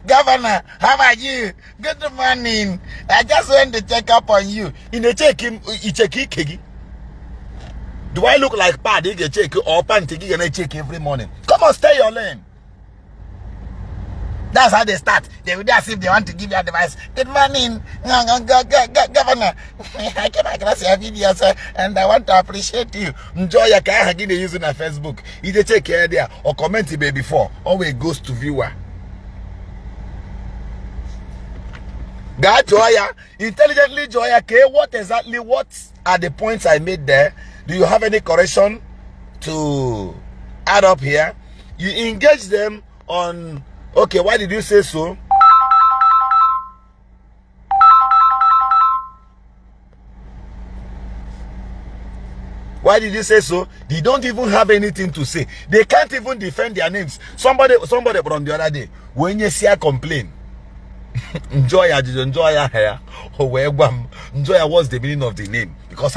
[SPEAKER 1] Governor, how are you? Good morning. I just went to check up on you. In the check him, you check it. Do I look like pad? You get check or panty? You get check every morning. Come on, stay your lane. That's how they start. They will ask if they want to give you advice. Good morning, Governor. I came across your videos and I want to appreciate you. Enjoy your car. I give you using on Facebook. Either check here there or comment it before. Always goes to viewer. God Joya, intelligently Joya K. What are the points I made there? Do you have any correction to add up here? You engage them on. Okay, why did you say so? Why did you say so? They don't even have anything to say. They can't even defend their names. Somebody from the other day, when you see a complain, enjoy your hair, or where enjoy what's the meaning of the name? Because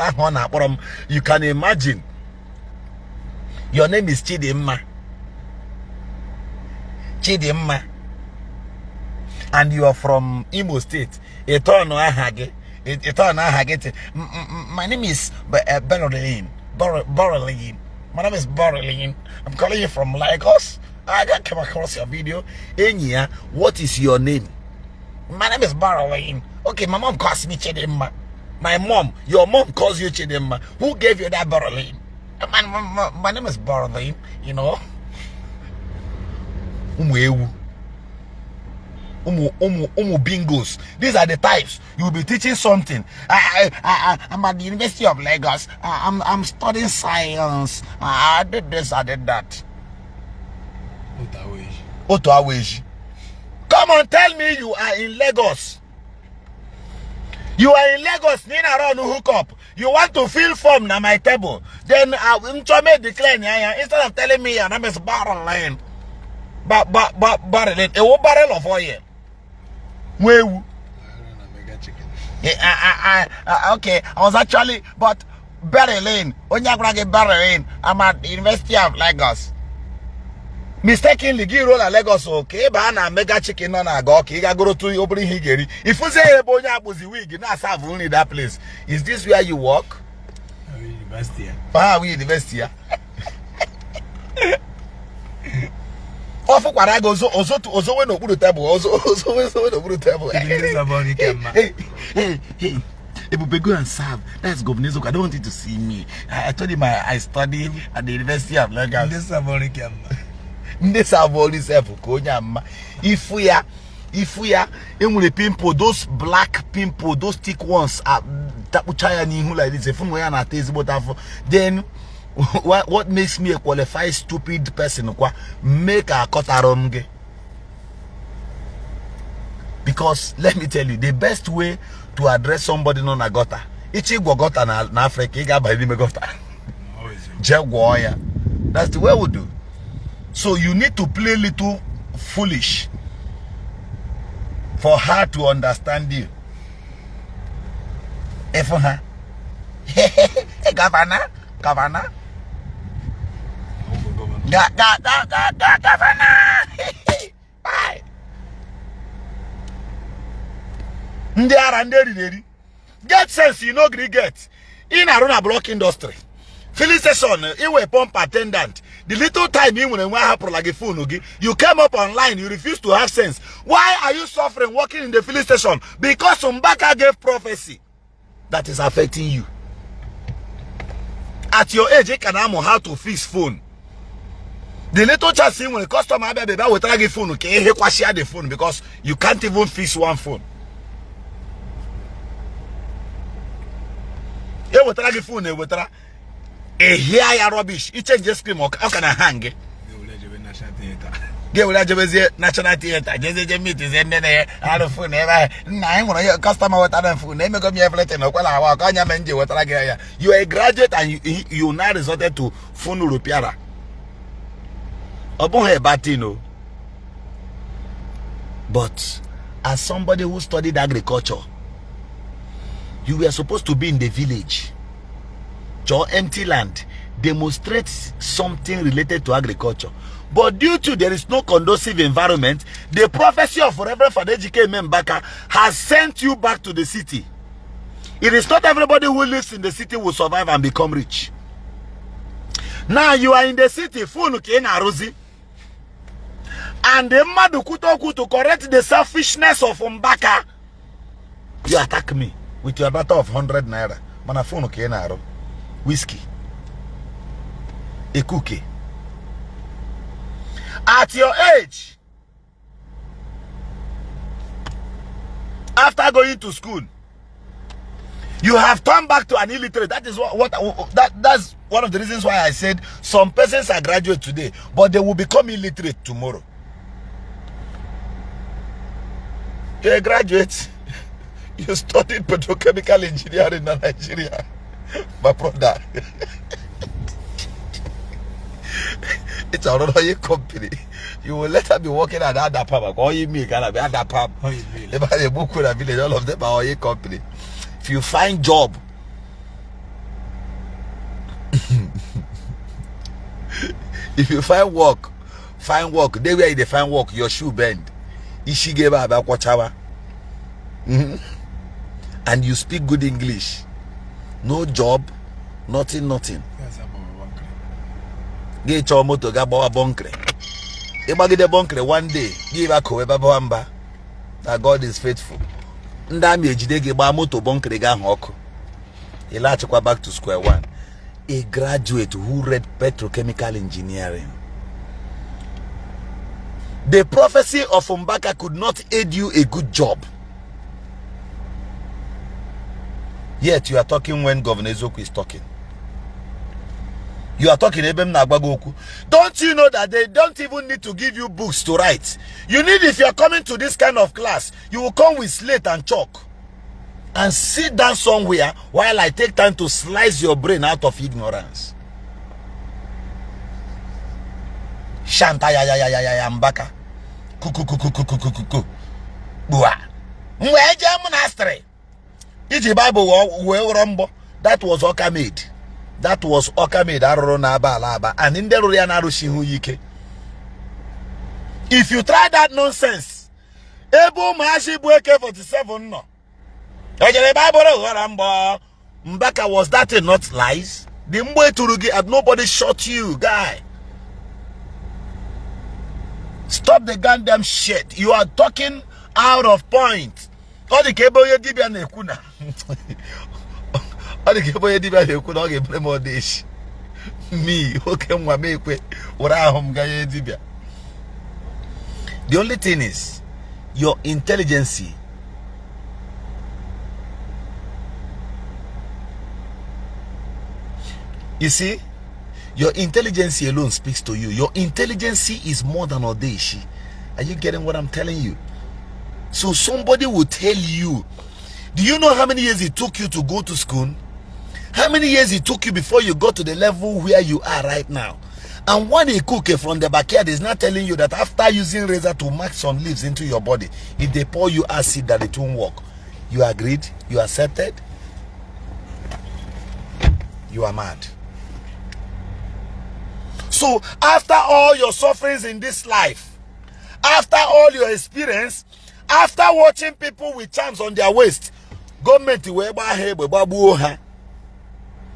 [SPEAKER 1] you can imagine your name is Chidimma. And you are from Imo State. My name is Berlin. My name is Berlin. I'm calling you from Lagos. I came across your video. Enya, what is your name? My name is Berlin. Okay, my mom calls me Chidimma. Your mom calls you Chidimma. Who gave you that Berlin? My name is Berlin, you know. Bingos. These are the types. You will be teaching something. I'm at the University of Lagos. I'm studying science. I did this, I did that. Come on, tell me you are in Lagos. You are in Lagos, Nina around hook up. You want to fill form na my table. Then I declare instead of telling me your name is Barrel. Barrel, a barrel of oil. Where? Okay, I was actually, but Berlin, Berlin. I'm at the University of Lagos. Mistakenly, give roll a Lagos, okay, but I'm mega chicken on a go, okay, go to opening higeri. If you say a bonya was the wig, not serve only that place. Is this where you work?
[SPEAKER 2] University.
[SPEAKER 1] We university. Also, when no good table, also when no good table. Hey, Ebuka, go and serve. That's Governor. I don't want you to see me. I told him I study at the University of Lagos. If we are pimple, those black pimple, those thick ones are that like this. Then what makes me a qualified stupid person? Make a kotaromge. Because let me tell you, the best way to address somebody non agota. Ichi gogota na Africa, iga by the megota. That's the way we do. So you need to play little foolish for her to understand you. Hey, governor. Governor. Governor. Bye. Get sense, you know, get. In a run block industry. Filling station, you were pump attendant. The little time you when happen like a phone, you came up online, you refuse to have sense. Why are you suffering working in the filling station? Because Mbaka gave prophecy that is affecting you. At your age, you can know how to fix phone. The little child see when the customer will try to phone, okay, he share the phone because you can't even fix one phone. He will try the phone, he will try. Hear rubbish. You change the screen. How can I hang it? Get with that National Theatre. Just meet is in there. I don't phone ever. Nine when your customer with other phone. Never got me everything. You are a graduate and you now resorted to phone rupiara. Upon her batino. But as somebody who studied agriculture, you were supposed to be in the village. Your empty land demonstrates something related to agriculture. But due to there is no conducive environment, the prophecy of Reverend Father Ejike Mbaka has sent you back to the city. It is not everybody who lives in the city will survive and become rich. Now you are in the city, and the Madukutoku to correct the selfishness of Mbaka. You attack me with your matter of 100 naira. Manafunu kenaro. Whiskey, a cookie. At your age, after going to school, you have turned back to an illiterate. That is that's one of the reasons why I said some persons are graduate today, but they will become illiterate tomorrow. You're a graduate. You studied petrochemical engineering in Nigeria. My brother, it's another company. You will let her be working at that pub. All you make can be at that pub. If I book with a village, all of them are your company. If you find job, if you find work. They where they find work, your shoe bend. Ishi gave her about whatever. And you speak good English. No job, nothing. Get your motor, Gabawa Bonkre. Ibagi the Bonkre one day, give a Koeba that God is faithful. Ndami Jidegi Bamoto Bonkre Gahoko. Elachikwa back to square one. A graduate who read petrochemical engineering. The prophecy of Mbaka could not aid you a good job. Yet you are talking when Governor Ezoku is talking. You are talking Ebem Nagbagoku. Don't you know that they don't even need to give you books to write? You need, if you are coming to this kind of class, you will come with slate and chalk and sit down somewhere while I take time to slice your brain out of ignorance. Shanta ya Mbaka. Kuku. Bua. Mweje monastery. Iji Bible that was Oka made. That was Oka made. And in the if you try that nonsense, Ebu Mashi Bueke 47 no. Mbaka, was that not lies? The Mwe Turugi had nobody shot you, guy. Stop the goddamn shit. You are talking out of point. All the cable you did and Ekuna. All the cable you did and Ekuna get play more dish. Me, okay, what I home guy dibia. The only thing is your intelligence. You see, your intelligence alone speaks to you. Your intelligence is more than all day. Are you getting what I'm telling you? So somebody will tell you, do you know how many years it took you to go to school? How many years it took you before you got to the level where you are right now? And when a cook from the backyard is not telling you that after using razor to mark some leaves into your body, if they pour you acid, that it won't work. You agreed? You accepted? you are mad. So after all your sufferings in this life, after all your experience, after watching people with charms on their waist, government will babu ha.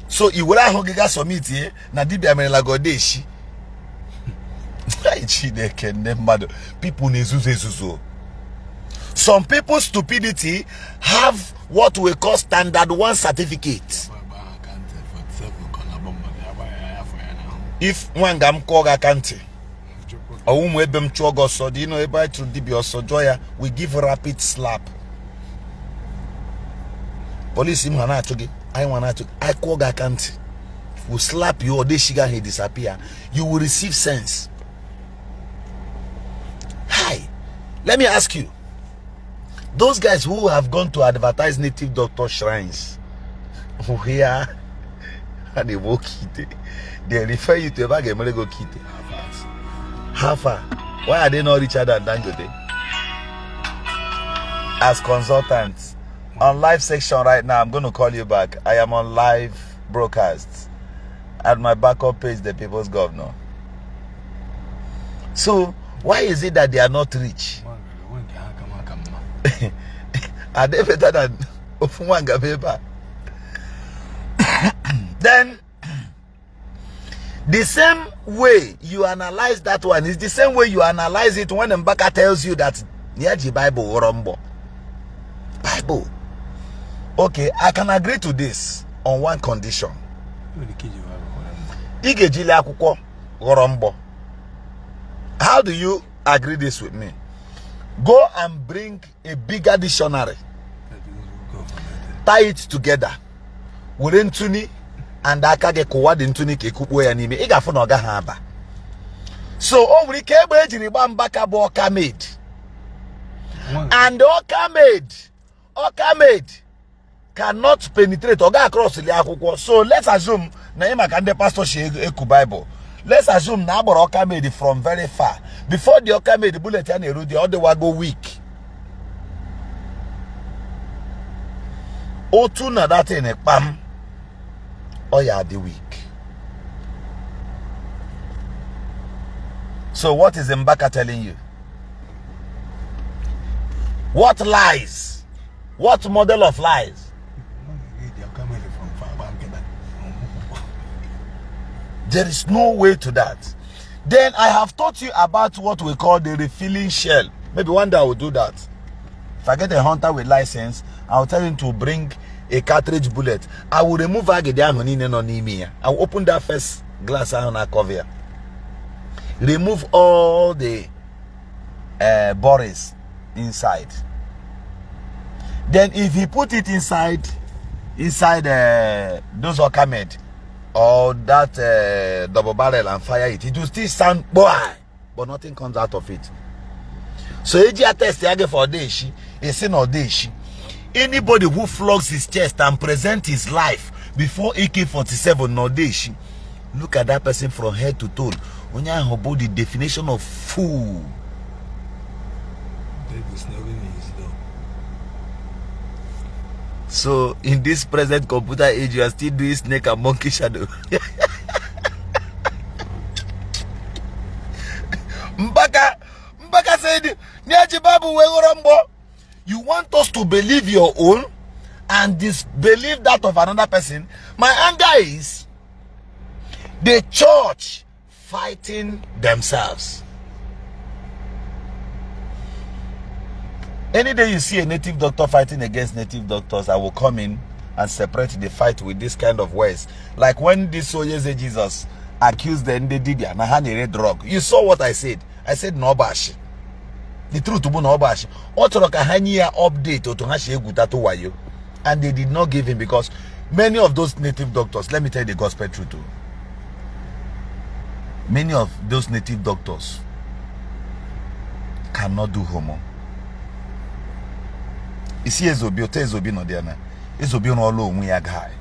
[SPEAKER 1] So you will have Hogiga summit here, na dibia Omenala Ishi. People nezuzo. Some people's stupidity have what we call standard 1 certificate. If one gam koga kanti, a webem chogo so, do you know about to dibia so joya, we give rapid slap. Police him hana toge, I wanna to I koga kanti. Will slap you or they shiga he disappear. You will receive sense. Hi, let me ask you. Those guys who have gone to advertise native doctor shrines, where and they walk it, they refer you to a bag of Melego Kite. How far? Why are they not richer than Dangote? As consultants, on live section right now, I'm going to call you back. I am on live broadcast at my backup page, the People's Governor. So, why is it that they are not rich? Are they better than Ofunwanga paper? Then the same way you analyze that one is the same way you analyze it when Mbaka tells you that Niaji Bible Orombo. Bible. Okay, I can agree to this on one condition. Igejile akwụkwọ Orombo. How do you agree this with me? Go and bring a bigger dictionary. Tie it together. Tuni and akage kuwadi ntuni ke kupwe ya nime. Iga funa oga haba. So, omri kebe ejiriba Mbaka bo oka made. And oka made cannot penetrate oga across the akwụkwọ. So, let's assume na ima kande pastor she eku Bible. Let's assume na aboro oka made from very far. Before the oka made the bullet and the other will go weak. Otu na that in a pam. Or you are the weak. So what is Mbaka telling you? What lies? What model of lies? There is no way to that. Then I have taught you about what we call the refilling shell. Maybe one day I will do that. If I get a hunter with license, I will tell him to bring a cartridge bullet. I will remove I will open that first glass on a cover. Remove all the borers inside. Then if he put it inside those okamed or that double barrel and fire it, it will still sound boy, but nothing comes out of it. So AG test for Ishi, a sin or Ishi. Anybody who flogs his chest and present his life before AK-47 no Ishi, look at that person from head to toe. When you have the definition of fool. So in this present computer age, you are still doing snake and monkey shadow. Mbaka said, you want us to believe your own and disbelieve that of another person. My anger is the church fighting themselves. Any day you see a native doctor fighting against native doctors, I will come in and separate the fight with this kind of words. Like when this Oyeze Jesus accused the Ndidia Nahani drug. You saw what I said. I said no bash. The truth to no bash. Otoroka hania update to Hashi Gutato Wayo. And they did not give him because many of those native doctors, let me tell you the gospel truth too. Many of those native doctors cannot do homo. Isi ezobi ote ezobi no there na. Ezobi no olo onwe ya guy.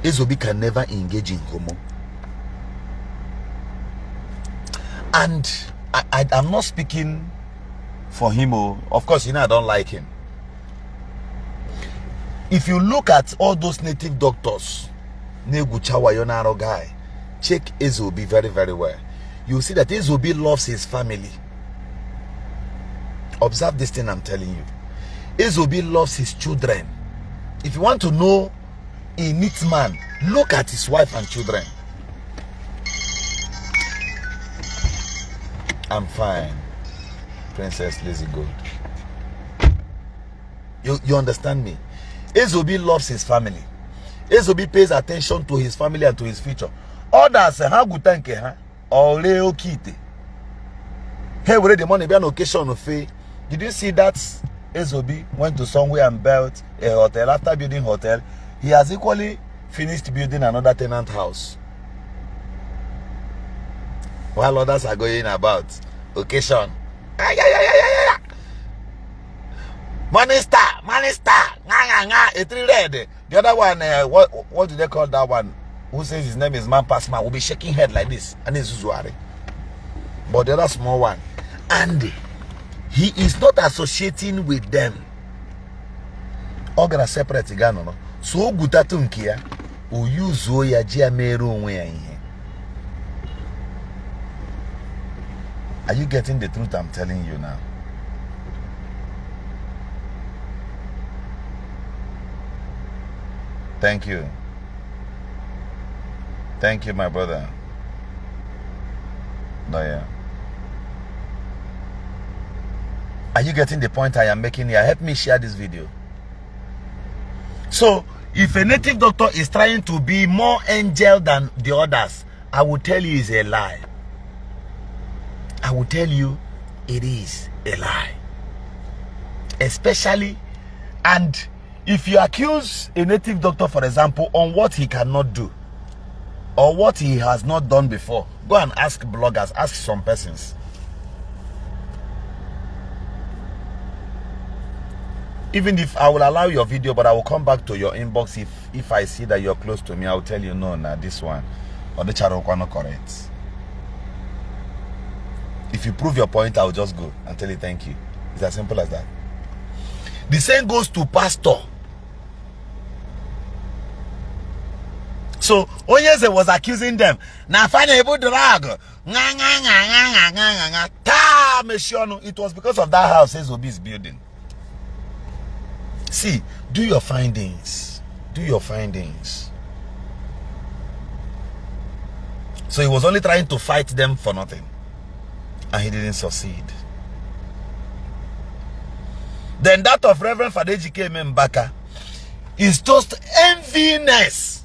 [SPEAKER 1] Ezobi can never engage in homo. And I'm not speaking for him. Of course, you know I don't like him. If you look at all those native doctors, guy, check Ezobi very, very well. You see that Ezobi loves his family. Observe this thing I'm telling you. Ezobi loves his children. If you want to know a neat man, look at his wife and children. I'm fine, Princess Lazy Gold. You understand me? Ezobi loves his family. Ezobi pays attention to his family and to his future. Others say, "How good thank you, huh?" Or Leo Kite. Hey, we the money be an occasion of faith. Did you see that Ezobi went to somewhere and built a hotel? After building hotel, he has equally finished building another tenant house. While others are going about occasion. Money star. A three red. The other one, what do they call that one? Who says his name is Man Pass Man will be shaking head like this, and it's Uzuari. But the other small one, Andy, he is not associating with them. All gonna separate again, no? So gutatunkia, o use ya jiamero when. Are you getting the truth I'm telling you now? Thank you. Thank you, my brother. No, yeah. Are you getting the point I am making here? Help me share this video. So, if a native doctor is trying to be more angel than the others, I will tell you it's a lie. I will tell you it is a lie. Especially, and if you accuse a native doctor, for example, on what he cannot do or what he has not done before, go and ask bloggers, ask some persons. Even if I will allow your video, but I will come back to your inbox if I see that you're close to me. I will tell you, no, nah, this one or the channel not correct. If you prove your point, I will just go and tell you thank you. It's as simple as that. The same goes to pastor. So Onyeze was accusing them. Now finally able drag. It was because of that house Ezobi is building. See, do your findings. Do your findings. So he was only trying to fight them for nothing. And he didn't succeed. Then that of Reverend Fadejike Mbaka is just enviness.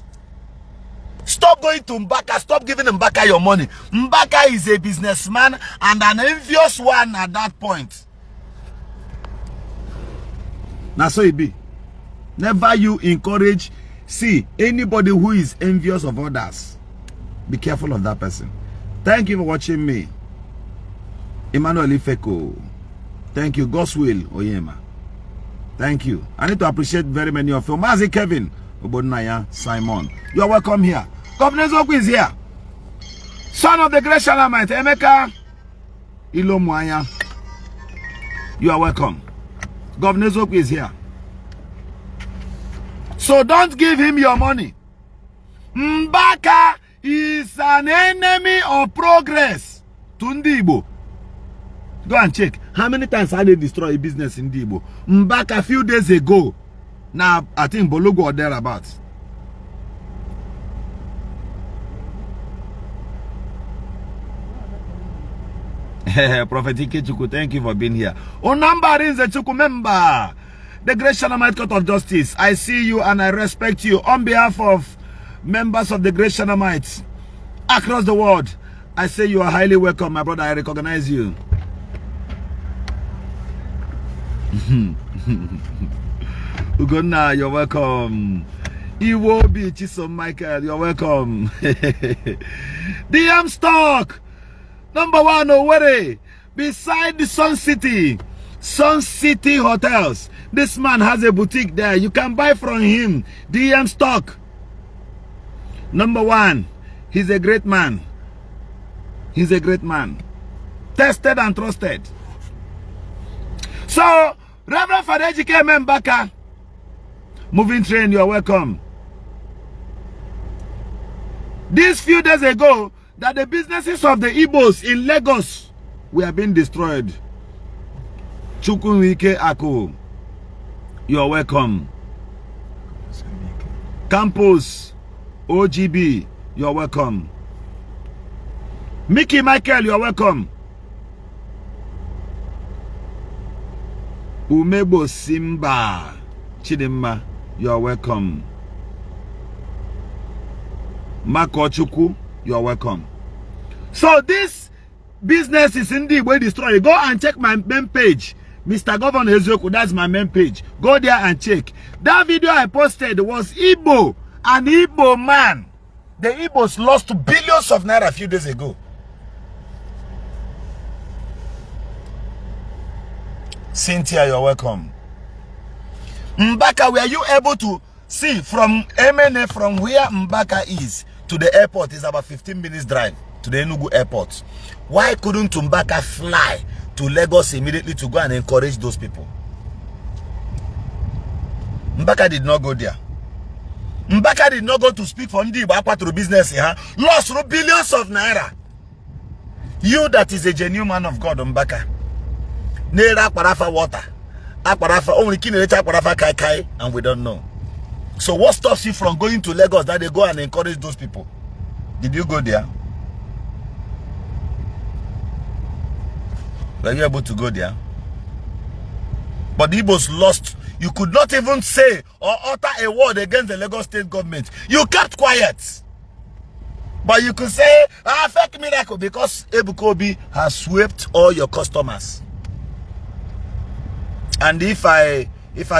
[SPEAKER 1] Stop going to Mbaka. Stop giving Mbaka your money. Mbaka is a businessman and an envious one at that point. Now so it be. Never you encourage. See, anybody who is envious of others, be careful of that person. Thank you for watching me. Emmanuel Ifeko. Thank you. God's will, Oyema. Thank you. I need to appreciate very many of you. Mazi Kevin, Obodnaya, Simon. You are welcome here. Governor Zoku is here. Son of the great Shalamite, Emeka Ilomwaya. You are welcome. Governor Zoku is here. So don't give him your money. Mbaka is an enemy of progress to Ndi Igbo. Go and check. How many times have they destroyed a business in Ndi Igbo? Mbaka a few days ago. Now, I think Bologo or thereabouts. Prophet Ikechuku, thank you for being here. Onamba is a Chuku member. The Great Shanamite Court of Justice. I see you and I respect you. On behalf of members of the Great Shanamites across the world, I say you are highly welcome, my brother. I recognize you. Ugonna, you're welcome. Iwobi Chisom Michael, you're welcome. DM Stock, number 1 Owerri, beside the Sun City Hotels. This man has a boutique there. You can buy from him. DM Stock, number 1. He's a great man. He's a great man. Tested and trusted. So, Reverend Fadejike Mbaka, Moving train, you're welcome. These few days ago, that the businesses of the Igbos in Lagos were being destroyed. Chukwuwike Ako, you're welcome. Campus OGB, you're welcome. Mickey Michael, you're welcome. Umebo Simba Chidimma, you're welcome. Mako Chukwu, you're welcome. So this business is indeed way destroyed. Go and check my main page. Mr. Governor Ezoku, that's my main page. Go there and check. That video I posted was Igbo, an Igbo man. The Igbos lost billions of naira a few days ago. Cynthia, you're welcome. Mbaka, were you able to see from MNA, from where Mbaka is to the airport is about 15 minutes drive to the Enugu airport? Why couldn't Mbaka fly to Lagos immediately to go and encourage those people? Mbaka did not go there. Mbaka did not go to speak for Ndi Igbo through business. Lost billions of naira. You that is a genuine man of God, Mbaka. Nera Parafa water. Akparafa only kineracha Akparafa kai kai, and we don't know. So what stops you from going to Lagos that they go and encourage those people? Did you go there? Were you able to go there? But the Igbos lost. You could not even say or utter a word against the Lagos state government. You kept quiet. But you could say, fake miracle, because Ebuka Obi has swept all your customers. And if I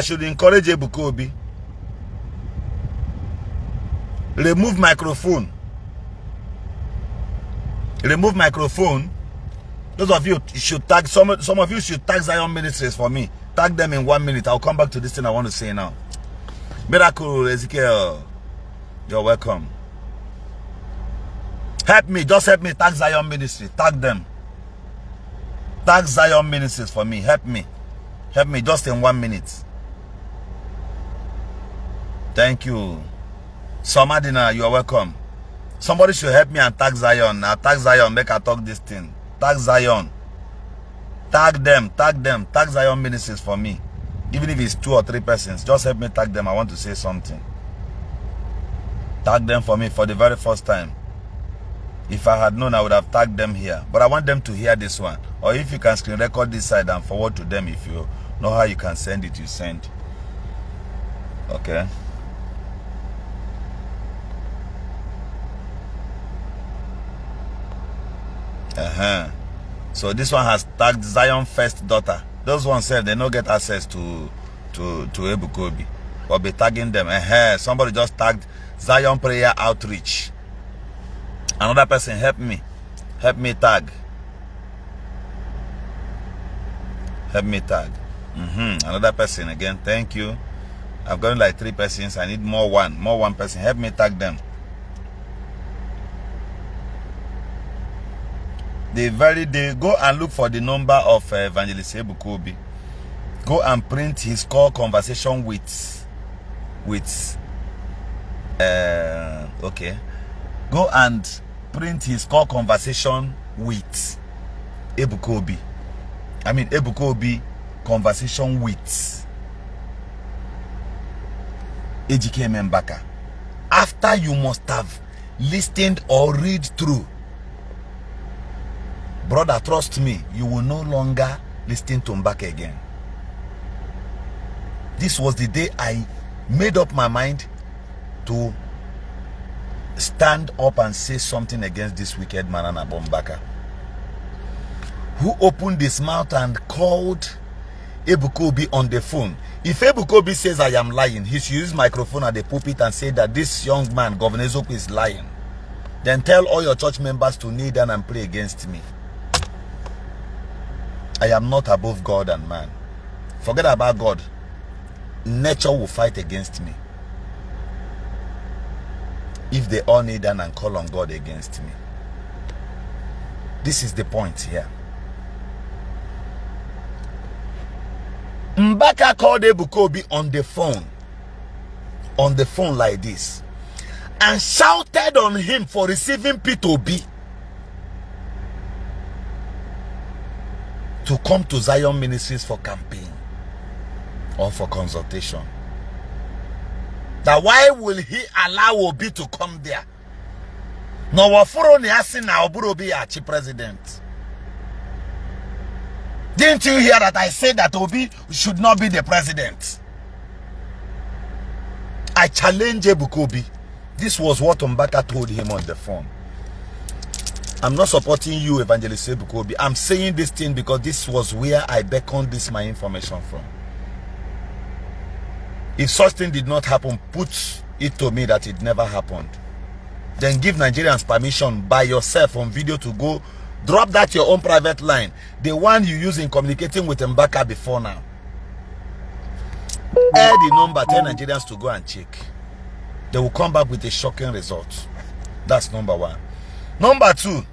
[SPEAKER 1] should encourage Ebuka Obi, remove microphone. Remove microphone. Those of you should tag, some of you should tag Zion Ministries for me. Tag them in 1 minute. I'll come back to this thing I want to say now. Miracle Ezekiel, you're welcome. Help me, just help me tag Zion Ministry. Tag them. Tag Zion Ministries for me. Help me. Help me just in 1 minute. Thank you. Somadina, you are welcome. Somebody should help me and tag Zion. Now tag Zion, make I talk this thing. Tag Zion. Tag them, tag Zion Ministries for me. Even if it's 2 or 3 persons, just help me tag them. I want to say something. Tag them for me for the very first time. If I had known, I would have tagged them here. But I want them to hear this one. Or if you can screen record this side and forward to them, if you know how you can send it, you send. Okay. So this one has tagged Zion First Daughter. Those ones said they don't get access to Ebuka Obi. But be tagging them. Somebody just tagged Zion Prayer Outreach. Another person, help me. Help me tag. Help me tag. Another person again. Thank you. I've got like 3 persons. I need more one person. Help me tag them. The very day, go and look for the number of Evangelist Ebuka Obi. Go and print his call conversation with okay. Go and print his call conversation with Ebuka Obi. I mean Ebuka Obi conversation with Ejike Mbaka. After you must have listened or read through. Brother, trust me, you will no longer listen to Mbaka again. This was the day I made up my mind to stand up and say something against this wicked man and Mbaka, who opened his mouth and called Ebuka Obi on the phone. If Ebuka Obi says I am lying, he should use microphone at the pulpit and say that this young man, Governor Ezoku, is lying. Then tell all your church members to kneel down and pray against me. I am not above God and man. Forget about God. Nature will fight against me. If they all kneel down and call on God against me. This is the point here. Mbaka called Ebuka Obi on the phone on the phone like this and shouted on him for receiving P2B to come to Zion Ministries for campaign or for consultation. That why will he allow Obi to come there? No wafuro ni asi na Oburu Obi achi president. Didn't you hear that I said that Obi should not be the president? I challenge Ebuka Obi. This was what Mbaka told him on the phone. I'm not supporting you, Evangelist Ebuka Obi. I'm saying this thing because this was where I beckoned this my information from. If such thing did not happen, put it to me that it never happened. Then give Nigerians permission by yourself on video to go drop that your own private line, the one you use in communicating with Mbaka before now. Air the number, tell Nigerians to go and check. They will come back with a shocking result. That's number one. Number two,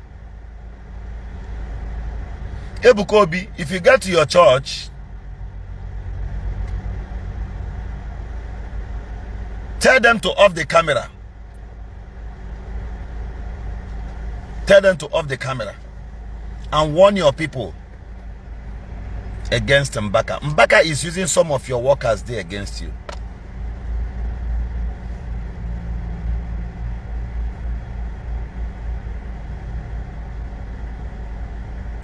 [SPEAKER 1] Ebuka Obi, if you get to your church, tell them to off the camera. Tell them to off the camera and warn your people against Mbaka. Mbaka is using some of your workers there against you.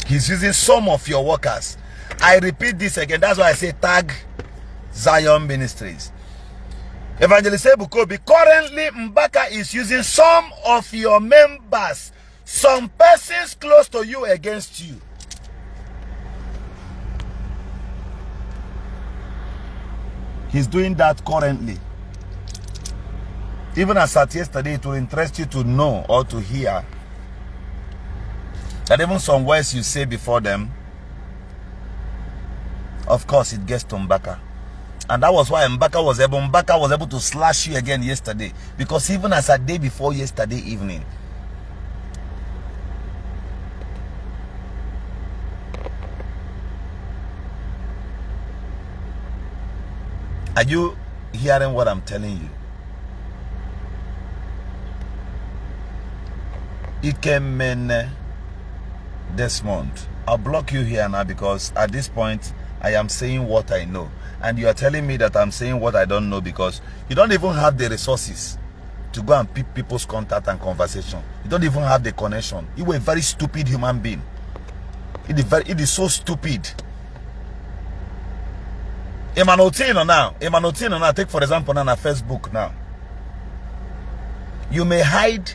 [SPEAKER 1] He's using some of your workers. I repeat this again. That's why I say tag Zion Ministries. Evangelist Ebuka Obi, currently Mbaka is using some of your members, some persons close to you against you. He's doing that currently. Even as at yesterday, it will interest you to know or to hear that even some words you say before them, of course, it gets to Mbaka. And that was why Mbaka was able to slash you again yesterday. Because even as a day before yesterday evening, are you hearing what I'm telling you? It came in this month. I'll block you here now because at this point I am saying what I know. And you are telling me that I'm saying what I don't know because you don't even have the resources to go and pick people's contact and conversation. You don't even have the connection. You were a very stupid human being. It is so stupid. Emanotino now, take for example now Facebook now. You may hide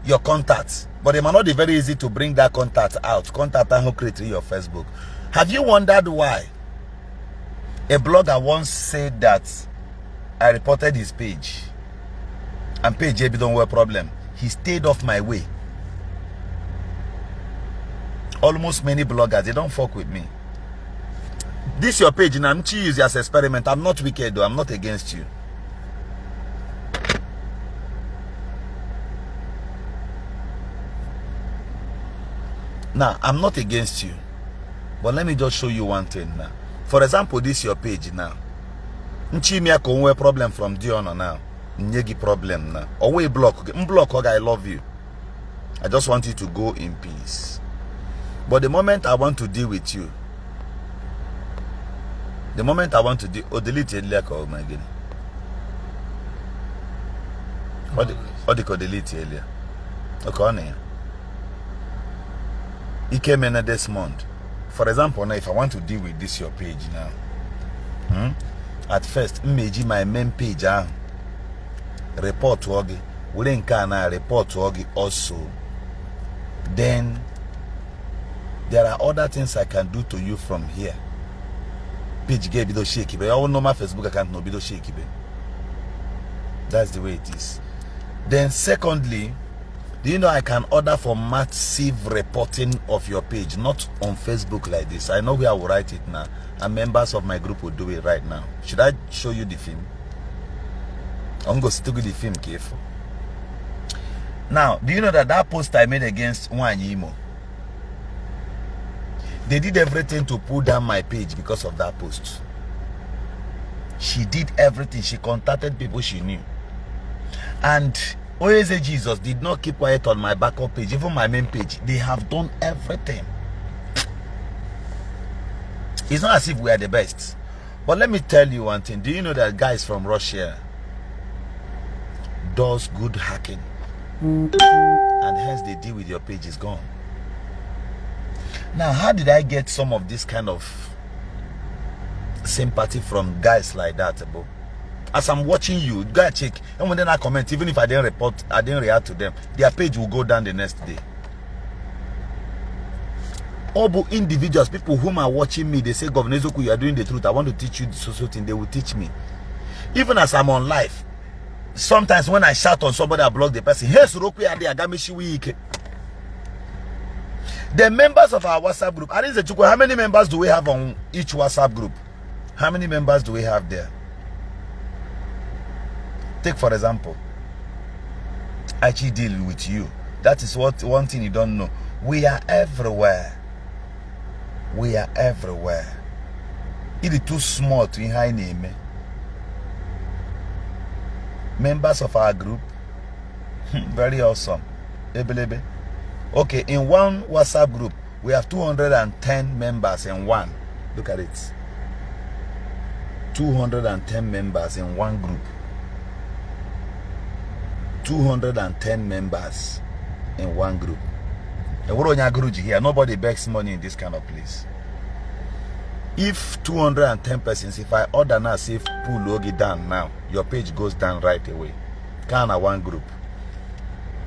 [SPEAKER 1] your contacts, but it might not be very easy to bring that contact out. Contact who created your Facebook. Have you wondered why a blogger once said that I reported his page and page JB don't have a problem? He stayed off my way. Almost many bloggers, they don't fuck with me. This your page and I'm to use it as an experiment. I'm not wicked though, I'm not against you. Now, I'm not against you. But let me just show you one thing now. For example, this your page now. Nchimia konwe problem from Diono now. Nyegi problem now. Owe block. Mblock, I love you. I just want you to go in peace. But the moment I want to deal with you, the moment I want to deal, delete it like, oh my god. What do you delete earlier? Okay, on here. It came in this month. For example, now if I want to deal with this your page now, at first, my main page report to Ogi. We didn't report to Ogi also. Then there are other things I can do to you from here. Page gave bido shaky, but all normal Facebook account no bido shaky. That's the way it is. Then secondly, do you know I can order for massive reporting of your page, not on Facebook like this. I know where I will write it now, and members of my group will do it right now. Should I show you the film? I'm going to stick with the film careful. Now, do you know that that post I made against Nwanyimo, they did everything to pull down my page because of that post. She did everything. She contacted people she knew. And Oyeze Jesus did not keep quiet on my backup page, even my main page. They have done everything. It's not as if we are the best. But let me tell you one thing. Do you know that guys from Russia does good hacking? And hence the deal with your page is gone. Now, how did I get some of this kind of sympathy from guys like that, Ebo? As I'm watching you, go check, and when then I comment, even if I didn't report, I didn't react to them, their page will go down the next day. All individuals, people whom are watching me, they say, Governor Ezoku, you are doing the truth. I want to teach you so thing. They will teach me. Even as I'm on live, sometimes when I shout on somebody, I block the person. Hey, Suroku, the members of our WhatsApp group, how many members do we have on each WhatsApp group? How many members do we have there? Take for example, I actually deal with you. That is what one thing you don't know. We are everywhere. We are everywhere. It is too small to high name. Members of our group, very awesome. Ebelebe. Okay, in one WhatsApp group, we have 210 members in one. Look at it. 210 members in one group. 210 members in one group. Here, nobody begs money in this kind of place. If 210 persons, if I order now, say pull logi down now, your page goes down right away. Kind of one group.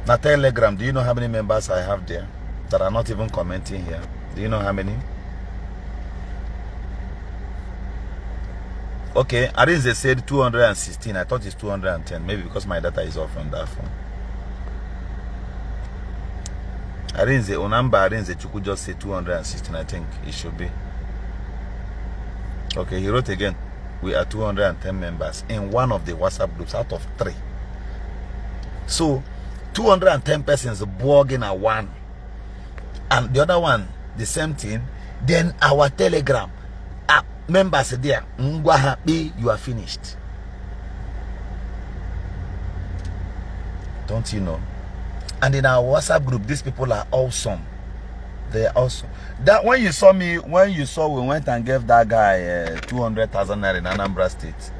[SPEAKER 1] Now Telegram, do you know how many members I have there that are not even commenting here? Do you know how many? Okay, Arinze said 216. I thought it's 210. Maybe because my data is off on that phone. Arinze, Onamba Arinze Chuku just said 216. I think it should be. Okay, he wrote again. We are 210 members in one of the WhatsApp groups out of 3. So 210 persons blogging at one, and the other one the same thing. Then our Telegram members there, you are finished. Don't you know? And in our WhatsApp group, these people are awesome. They are awesome. That when you saw me, we went and gave that guy 200,000 naira in Anambra State.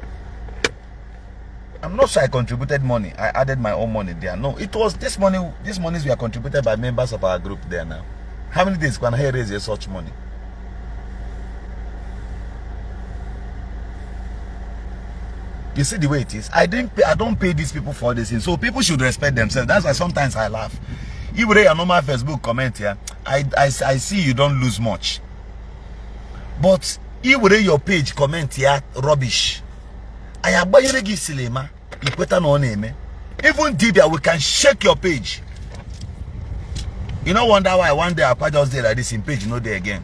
[SPEAKER 1] I'm not sure I contributed money. I added my own money there. No, it was this money. These monies were contributed by members of our group there now. How many days can I raise such money? You see the way it is. I don't pay these people for this thing. So people should respect themselves. That's why sometimes I laugh. If you read a normal Facebook comment here, I see you don't lose much. But if you read your page comment here, rubbish. I am buying a gift silema. Even Dibia, we can shake your page. You don't wonder why one day I just did like this in page, there again.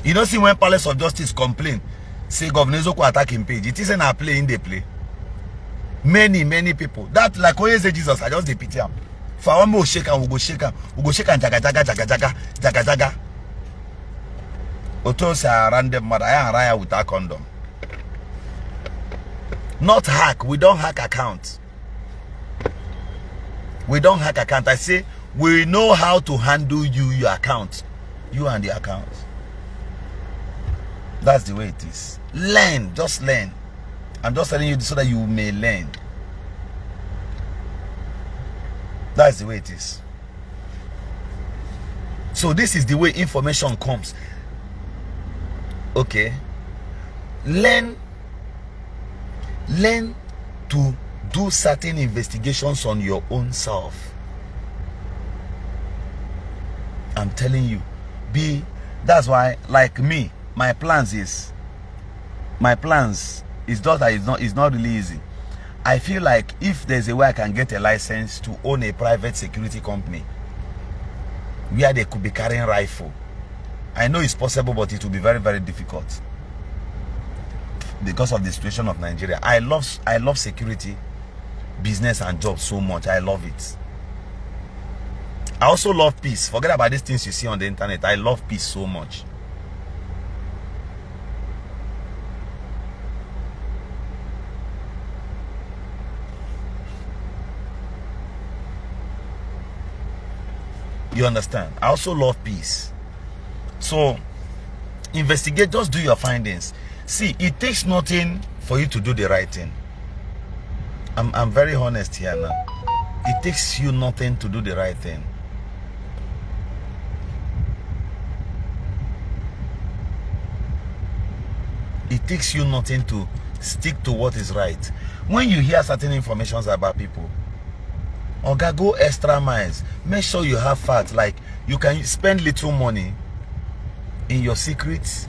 [SPEAKER 1] You don't see when Palace of Justice complain, say Governor Ezoku attacking page. It isn't a play in the play. Many people. That like Oyeze Jesus, I just dey pity him. For one more shake and we go shake and jaga. Oto say random mother, I raya without condom. Not hack. We don't hack account. We don't hack account. I say we know how to handle your account. You and the account. That's the way it is. Learn. Just learn. I'm just telling you so that you may learn. That's the way it is. So this is the way information comes. Okay. Learn to do certain investigations on your own self. I'm telling you. That's why, like me, my plans is just that it's not really easy. I feel like if there's a way I can get a license to own a private security company where they could be carrying rifle, I know it's possible, but it will be very, very difficult because of the situation of Nigeria. I love security, business and jobs so much. I love it. I also love peace. Forget about these things you see on the internet. I love peace so much. You understand? I also love peace. So, investigate, just do your findings. See, it takes nothing for you to do the right thing. I'm very honest here now. It takes you nothing to do the right thing. It takes you nothing to stick to what is right. When you hear certain informations about people, Oga, go extra miles. Make sure you have facts. Like, you can spend little money in your secrets.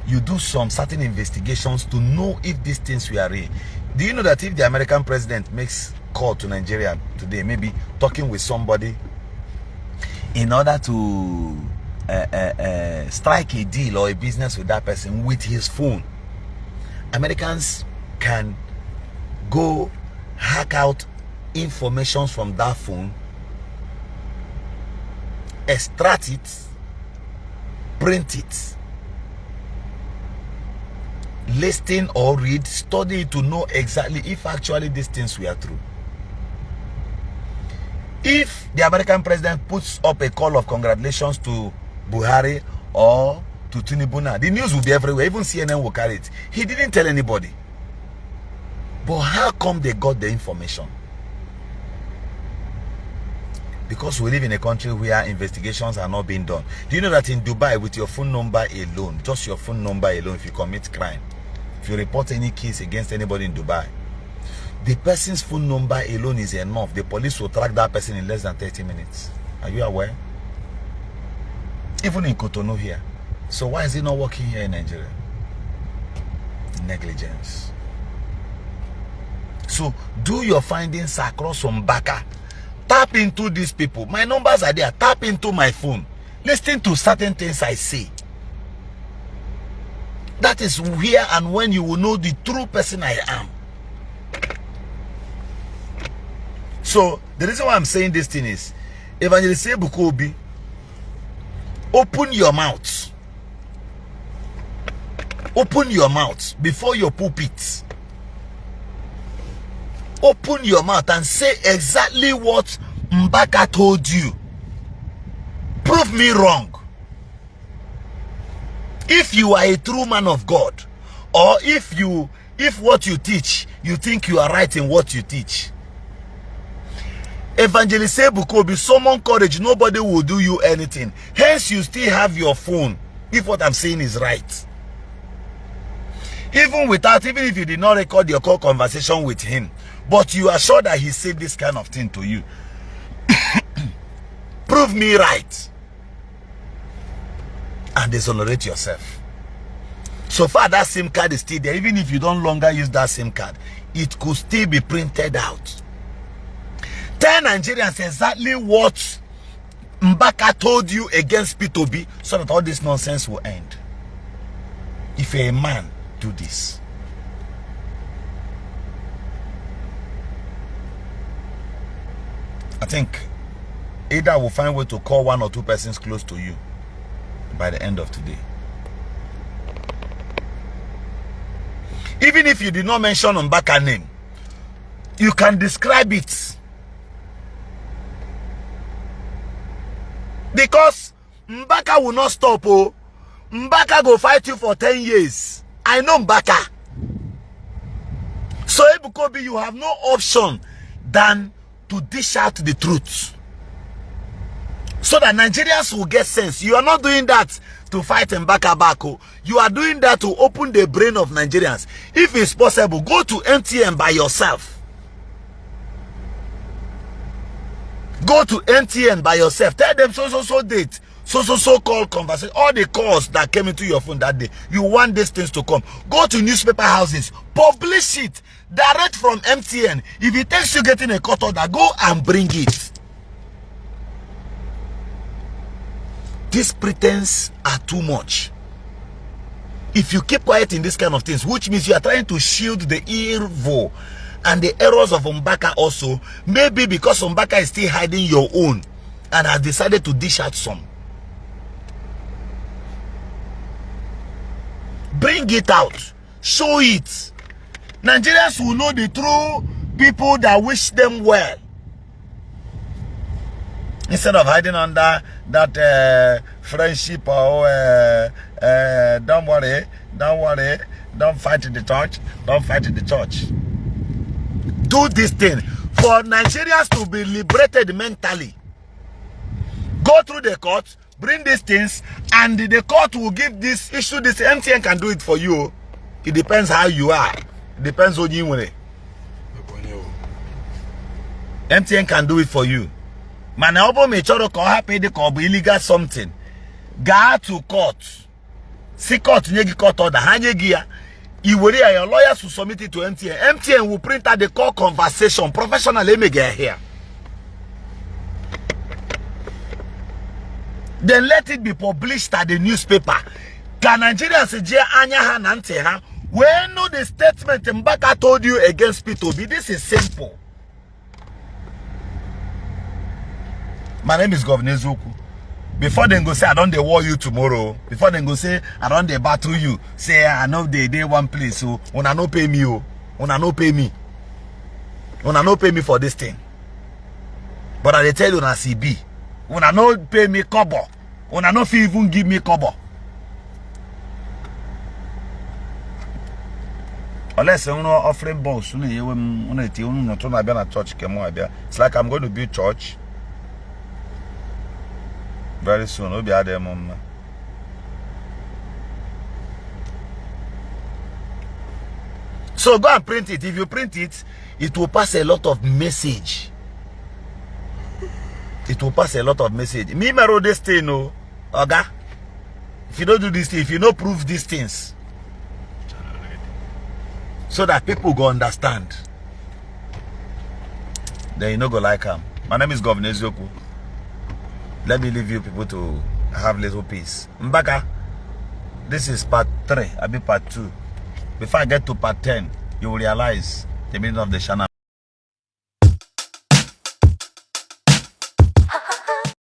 [SPEAKER 1] You do some certain investigations to know if these things were real. Do you know that if the American president makes call to Nigeria today, maybe talking with somebody in order to strike a deal or a business with that person with his phone, Americans can go hack out information from that phone, extract it, print it, listen or read, study it to know exactly if actually these things were true. If the American president puts up a call of congratulations to Buhari or to Tinubu now, the news will be everywhere. Even CNN will carry it. He didn't tell anybody. But how come they got the information? Because we live in a country where investigations are not being done. Do you know that in Dubai, with your phone number alone, just your phone number alone, if you commit crime, if you report any case against anybody in Dubai, the person's phone number alone is enough. The police will track that person in less than 30 minutes. Are you aware? Even in Cotonou here. So why is it not working here in Nigeria? Negligence. So do your findings across Mbaka. Tap into these people. My numbers are there. Tap into my phone. Listen to certain things I say. That is where and when you will know the true person I am. So the reason why I'm saying this thing is, Evangelist Ebuka Obi, open your mouth. Open your mouth before your pulpit. Open your mouth and say exactly what Mbaka told you. Prove me wrong. If you are a true man of God, or if what you teach, you think you are right in what you teach. Evangelist Ebuka Obi, summon courage, nobody will do you anything. Hence, you still have your phone, if what I'm saying is right. Even if you did not record your call conversation with him, but you are sure that he said this kind of thing to you. Prove me right. And exonerate yourself. So far, that SIM card is still there. Even if you don't longer use that SIM card, it could still be printed out. Tell Nigerians exactly what Mbaka told you against P2B, so that all this nonsense will end. If you're a man, do this. I think either will find a way to call 1 or 2 persons close to you by the end of today. Even if you did not mention Mbaka's name, you can describe it. Because Mbaka will not stop. Oh, Mbaka go fight you for 10 years. I know Mbaka. So Ebuka Obi, you have no option than to dish out the truth, so that Nigerians will get sense. You are not doing that to fight Mbaka back. You are doing that to open the brain of Nigerians. If it's possible, go to MTN by yourself. Go to MTN by yourself. Tell them so date, so called conversation. All the calls that came into your phone that day, you want these things to come. Go to newspaper houses, publish it direct from MTN. If it takes you getting a cut order, go and bring it. These pretense are too much. If you keep quiet in this kind of things, which means you are trying to shield the evil and the errors of Mbaka also, maybe because Mbaka is still hiding your own and has decided to dish out some. Bring it out. Show it. Nigerians will know the true people that wish them well. Instead of hiding under that friendship or don't worry, don't fight in the church, don't fight in the church. Do this thing for Nigerians to be liberated mentally. Go through the court, bring these things, and the court will give this issue. This MTN can do it for you. It depends how you are. It depends on you. MTN can do it for you. Man, I hope me choro ko happy the ko illegal something. Go to court. See court nyegi court order. Hanyegi ya. Your lawyers will submit it to MTN. MTN will print out the call conversation. Professionally, may get here. Then let it be published at the newspaper. Can Nigerians say anya ha nante ha? When no the statement Mbaka told you against P2B, this is simple. My name is Governor Zuku. Before they go say I don't war you tomorrow. Before they go say I don't battle you. Say I know they one place. So una no pay me. Una no pay me. Una no pay me for this thing. But I tell you na CB. Una no pay me kobo. Una no fit even give me kobo. Unless you know offering balls, church. It's like I'm going to build church very soon. We'll be at there, mom. So go and print it. If you print it, it will pass a lot of message. It will pass a lot of message. Me, I wrote this thing, no, Oga. If you don't do this thing, if you don't prove these things, so that people go understand, then you no go like them. My name is Governor Zoku. Let me leave you people to have little peace. Mbaka, this is part 3. I'll be part 2. Before I get to part 10, you will realize the meaning of the channel.